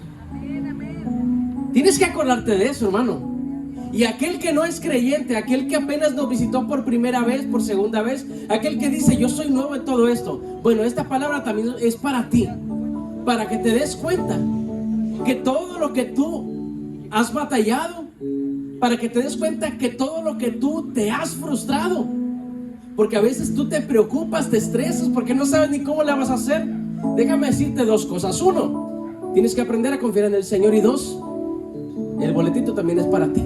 Speaker 5: Tienes que acordarte de eso, hermano. Y aquel que no es creyente, aquel que apenas nos visitó por primera vez, por segunda vez, aquel que dice, yo soy nuevo en todo esto, bueno, esta palabra también es para ti, para que te des cuenta que todo lo que tú has batallado, para que te des cuenta que todo lo que tú te has frustrado, porque a veces tú te preocupas, te estresas porque no sabes ni cómo la vas a hacer. Déjame decirte dos cosas. Uno, tienes que aprender a confiar en el Señor, y dos, el boletito también es para ti.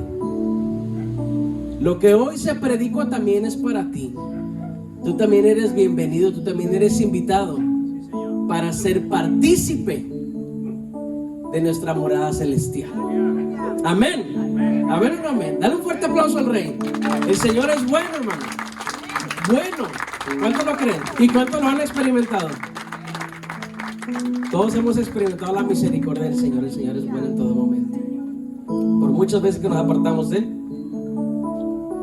Speaker 5: Lo que hoy se predicó también es para ti. Tú también eres bienvenido, tú también eres invitado para ser partícipe de nuestra morada celestial. Amén. Amén o no amén. Dale un fuerte aplauso al Rey. El Señor es bueno, hermano. Bueno. ¿Cuántos lo creen? ¿Y cuántos lo han experimentado? Todos hemos experimentado la misericordia del Señor. El Señor es bueno en todo momento. Por muchas veces que nos apartamos de Él,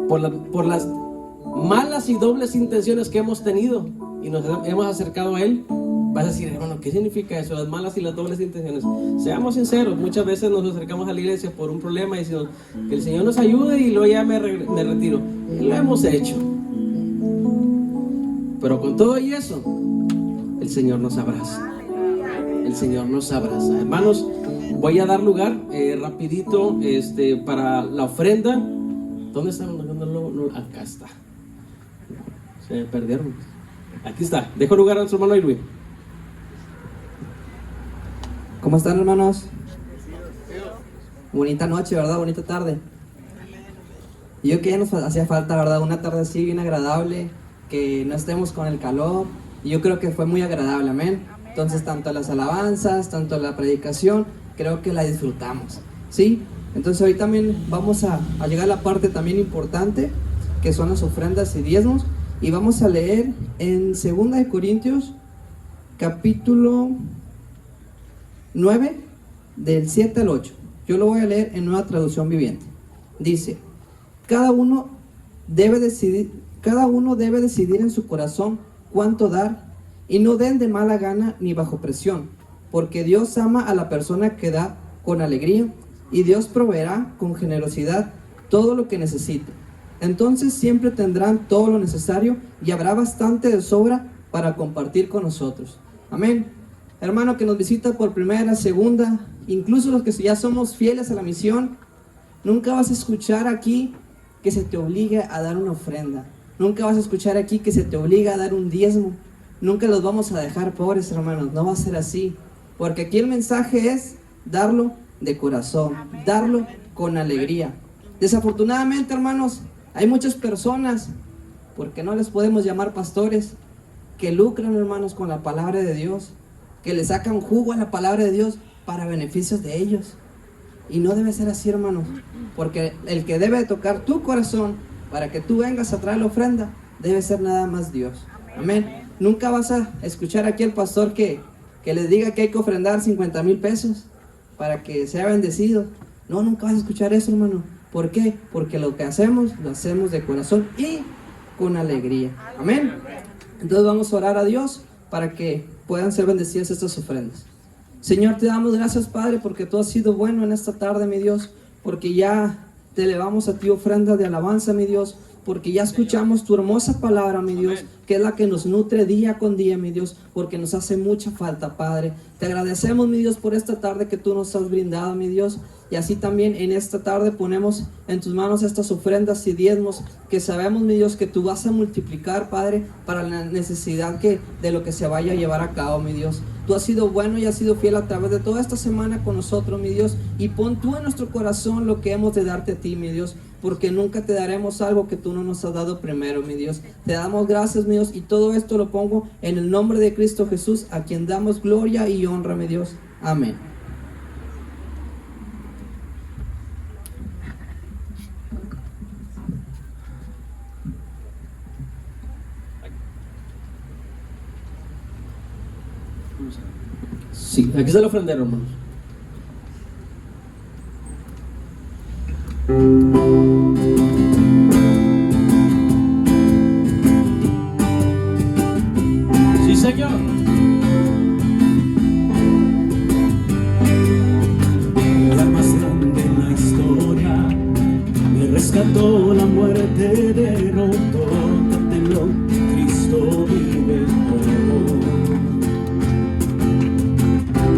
Speaker 5: por las malas y dobles intenciones que hemos tenido y nos hemos acercado a Él, vas a decir, hermano, ¿qué significa eso? Las malas y las dobles intenciones. Seamos sinceros, muchas veces nos acercamos a la iglesia por un problema y decimos, que el Señor nos ayude, y luego ya me retiro. Y lo hemos hecho. Pero con todo y eso, el Señor nos abraza. El Señor nos abraza. Hermanos, voy a dar lugar rapidito para la ofrenda. ¿Dónde están? Acá está. Se me perdieron. Aquí está. Dejo lugar a nuestro hermano Irwin.
Speaker 6: ¿Cómo están, hermanos? Bonita noche, ¿verdad? Bonita tarde. Y yo que ya nos hacía falta, ¿verdad? Una tarde así bien agradable, que no estemos con el calor. Y yo creo que fue muy agradable, amén. Entonces, tanto las alabanzas, tanto la predicación, creo que la disfrutamos, ¿sí? Entonces, hoy también vamos a llegar a la parte también importante, que son las ofrendas y diezmos. Y vamos a leer en 2 de Corintios, capítulo 9, del 7 al 8. Yo lo voy a leer en Nueva Traducción Viviente. Dice: cada uno debe decidir en su corazón cuánto dar, y no den de mala gana ni bajo presión, porque Dios ama a la persona que da con alegría, y Dios proveerá con generosidad todo lo que necesite. Entonces siempre tendrán todo lo necesario y habrá bastante de sobra para compartir con nosotros. Amén. Hermano que nos visita por primera, segunda, incluso los que ya somos fieles a la misión, nunca vas a escuchar aquí que se te obligue a dar una ofrenda. Nunca vas a escuchar aquí que se te obliga a dar un diezmo. Nunca los vamos a dejar pobres, hermanos. No va a ser así. Porque aquí el mensaje es darlo de corazón, darlo con alegría. Desafortunadamente, hermanos, hay muchas personas, porque no les podemos llamar pastores, que lucran, hermanos, con la palabra de Dios, que le sacan jugo a la palabra de Dios para beneficios de ellos. Y no debe ser así, hermanos, porque el que debe tocar tu corazón para que tú vengas a traer la ofrenda debe ser nada más Dios. Amén. Nunca vas a escuchar aquí al pastor que les diga que hay que ofrendar 50,000 pesos para que sea bendecido. No, nunca vas a escuchar eso, hermano. ¿Por qué? Porque lo que hacemos, lo hacemos de corazón y con alegría. Amén. Entonces vamos a orar a Dios para que puedan ser bendecidas estas ofrendas. Señor, te damos gracias, Padre, porque tú has sido bueno en esta tarde, mi Dios, porque ya te elevamos a ti ofrenda de alabanza, mi Dios, porque ya escuchamos tu hermosa palabra, mi Dios, que es la que nos nutre día con día, mi Dios, porque nos hace mucha falta, Padre. Te agradecemos, mi Dios, por esta tarde que tú nos has brindado, mi Dios, y así también en esta tarde ponemos en tus manos estas ofrendas y diezmos que sabemos, mi Dios, que tú vas a multiplicar, Padre, para la necesidad de lo que se vaya a llevar a cabo, mi Dios. Tú has sido bueno y has sido fiel a través de toda esta semana con nosotros, mi Dios, y pon tú en nuestro corazón lo que hemos de darte a ti, mi Dios, porque nunca te daremos algo que tú no nos has dado primero, mi Dios. Te damos gracias, mi Dios, y todo esto lo pongo en el nombre de Cristo Jesús, a quien damos gloria y honra, mi Dios. Amén.
Speaker 5: Sí, aquí está el ofrendero, hermanos. Sí, Señor.
Speaker 4: La más grande en la historia, me rescató, la muerte derrotó, cantémoslo, Cristo vive hoy.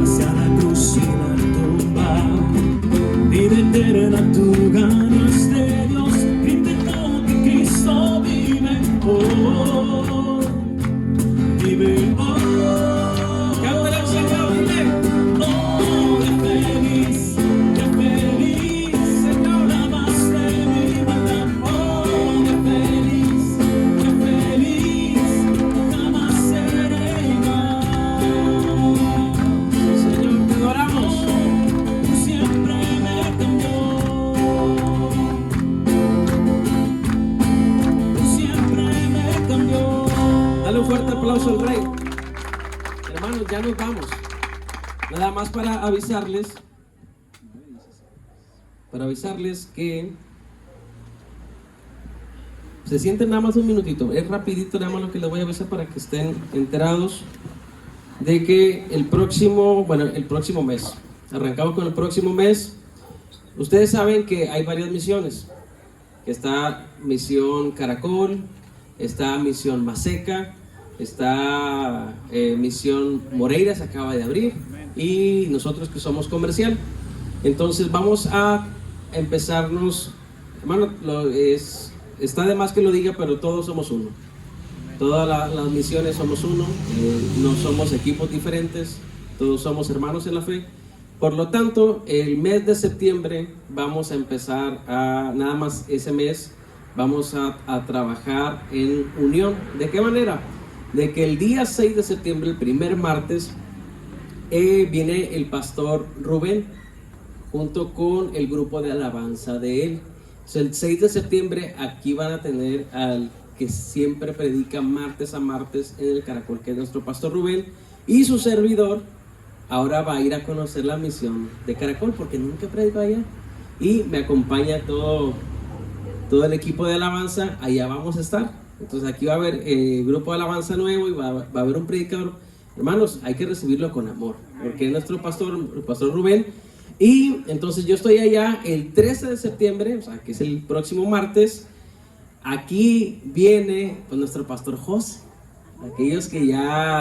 Speaker 4: Hacia la cruz y la tumba, vida eterna tú ganaste, Dios, gritando que Cristo vive hoy, vive hoy.
Speaker 5: Cántale al Señor, dile.
Speaker 4: Oh, qué feliz, Señor, la más de mi maldad. Oh, qué feliz, jamás seré igual.
Speaker 5: Señor, te adoramos.
Speaker 4: Tú siempre me cambió, tú siempre me cambió.
Speaker 5: Dale un fuerte aplauso al Rey. Hermanos, ya nos vamos. Nada más para avisarles que se sienten nada más un minutito. Es rapidito nada más lo que les voy a avisar para que estén enterados de que el próximo mes, arrancamos con el próximo mes. Ustedes saben que hay varias misiones. Está Misión Caracol, está Misión Maseca, está Misión Moreira, se acaba de abrir, y nosotros que somos comercial. Entonces vamos a empezarnos, hermano, está de más que lo diga, pero todos somos uno. Todas las misiones somos uno, no somos equipos diferentes, todos somos hermanos en la fe. Por lo tanto, el mes de septiembre vamos a empezar nada más ese mes, vamos a trabajar en unión. ¿De qué manera? De que el día 6 de septiembre, el primer martes, viene el pastor Rubén junto con el grupo de alabanza de él. Entonces, el 6 de septiembre aquí van a tener al que siempre predica martes a martes en el Caracol, que es nuestro pastor Rubén, y su servidor ahora va a ir a conocer la misión de Caracol porque nunca predicó allá, y me acompaña todo el equipo de alabanza. Allá vamos a estar. Entonces aquí va a haber grupo de alabanza nuevo y va a haber un predicador. Hermanos, hay que recibirlo con amor porque es nuestro pastor, el pastor Rubén. Y entonces yo estoy allá el 13 de septiembre, o sea, que es el próximo martes. Aquí viene pues, nuestro pastor José. Aquellos que ya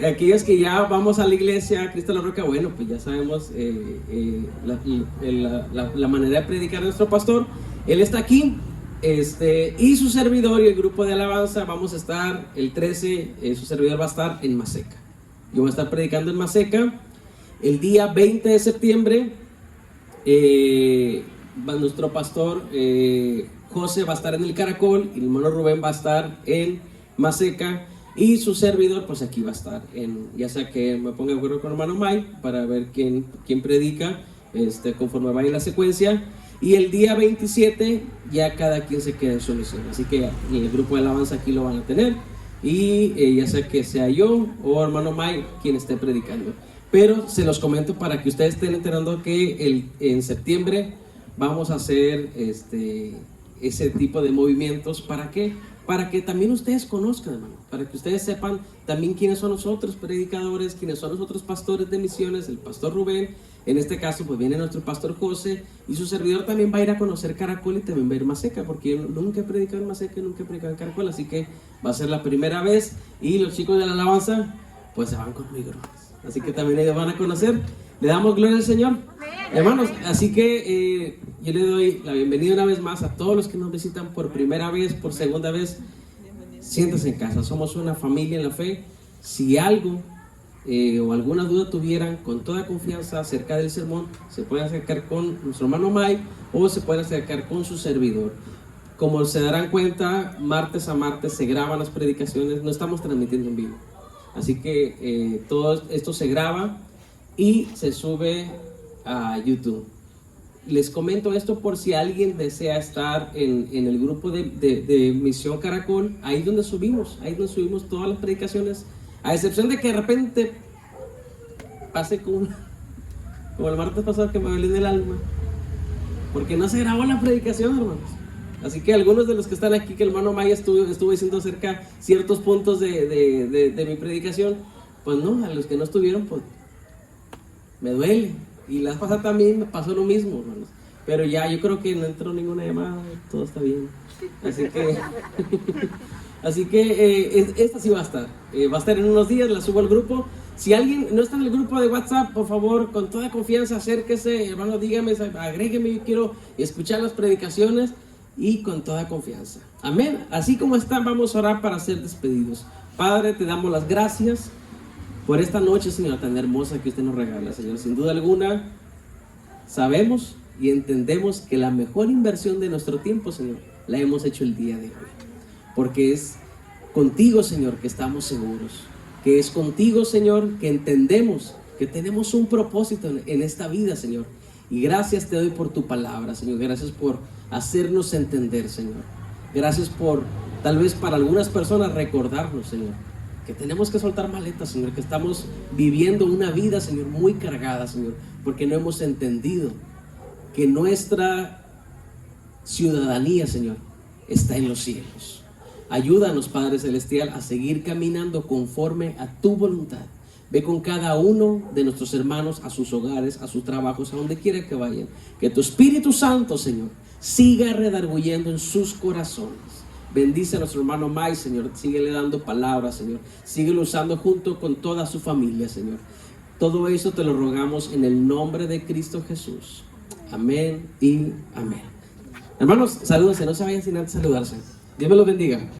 Speaker 5: aquellos que ya vamos a la iglesia Cristo la Roca, bueno, pues ya sabemos la manera de predicar a nuestro pastor. Él está aquí, y su servidor y el grupo de alabanza vamos a estar el 13, su servidor va a estar en Maseca. Yo voy a estar predicando en Maseca. El día 20 de septiembre, nuestro pastor José va a estar en el Caracol y el hermano Rubén va a estar en Maseca. Y su servidor, pues aquí va a estar, ya sea que me ponga de acuerdo con el hermano Mike para ver quién predica conforme vaya la secuencia. Y el día 27 ya cada quien se queda en su misión. Así que el grupo de alabanza aquí lo van a tener. Y ya sea yo o hermano Mike quien esté predicando. Pero se los comento para que ustedes estén enterando que en septiembre vamos a hacer ese tipo de movimientos. ¿Para qué? Para que también ustedes conozcan, hermano, para que ustedes sepan también quiénes son los otros predicadores, quiénes son los otros pastores de misiones, el pastor Rubén, en este caso pues viene nuestro pastor José, y su servidor también va a ir a conocer Caracol y también va a ir a Maseca, porque yo nunca he predicado en Maseca, nunca he predicado en Caracol, así que va a ser la primera vez, y los chicos de la alabanza pues se van conmigo, así que también ellos van a conocer. Le damos gloria al Señor, hermanos, así que yo le doy la bienvenida una vez más a todos los que nos visitan por primera vez, por segunda vez. Siéntense en casa, somos una familia en la fe. Si algo o alguna duda tuvieran, con toda confianza acerca del sermón, se pueden acercar con nuestro hermano Mike o se pueden acercar con su servidor. Como se darán cuenta, martes a martes se graban las predicaciones, no estamos transmitiendo en vivo, así que todo esto se graba y se sube a YouTube. Les comento esto por si alguien desea estar en el grupo de Misión Caracol. Ahí es donde subimos todas las predicaciones, a excepción de que de repente pase como el martes pasado que me dolió en el alma porque no se grabó la predicación, hermanos. Así que algunos de los que están aquí, que el hermano Maya estuvo diciendo acerca ciertos puntos de mi predicación, pues no, a los que no estuvieron, pues me duele. Y la pasada también me pasó lo mismo, hermanos. Pero ya yo creo que no entró ninguna llamada, todo está bien. Así que esta sí va a estar. Va a estar en unos días, la subo al grupo. Si alguien no está en el grupo de WhatsApp, por favor, con toda confianza, acérquese, hermano, dígame, agrégueme, yo quiero escuchar las predicaciones y con toda confianza. Amén. Así como están, vamos a orar para ser despedidos. Padre, te damos las gracias por esta noche, Señor, tan hermosa que usted nos regala, Señor. Sin duda alguna, sabemos y entendemos que la mejor inversión de nuestro tiempo, Señor, la hemos hecho el día de hoy. Porque es contigo, Señor, que estamos seguros. Que es contigo, Señor, que entendemos que tenemos un propósito en esta vida, Señor. Y gracias te doy por tu palabra, Señor. Gracias por hacernos entender, Señor. Gracias por, tal vez para algunas personas, recordarnos, Señor, que tenemos que soltar maletas, Señor, que estamos viviendo una vida, Señor, muy cargada, Señor, porque no hemos entendido que nuestra ciudadanía, Señor, está en los cielos. Ayúdanos, Padre Celestial, a seguir caminando conforme a tu voluntad. Ve con cada uno de nuestros hermanos a sus hogares, a sus trabajos, a donde quiera que vayan. Que tu Espíritu Santo, Señor, siga redarguyendo en sus corazones. Bendice a nuestro hermano Mike, Señor. Síguele dando palabras, Señor. Síguelo usando junto con toda su familia, Señor. Todo eso te lo rogamos en el nombre de Cristo Jesús. Amén y amén. Hermanos, salúdense. No se vayan sin antes saludarse. Dios me los bendiga.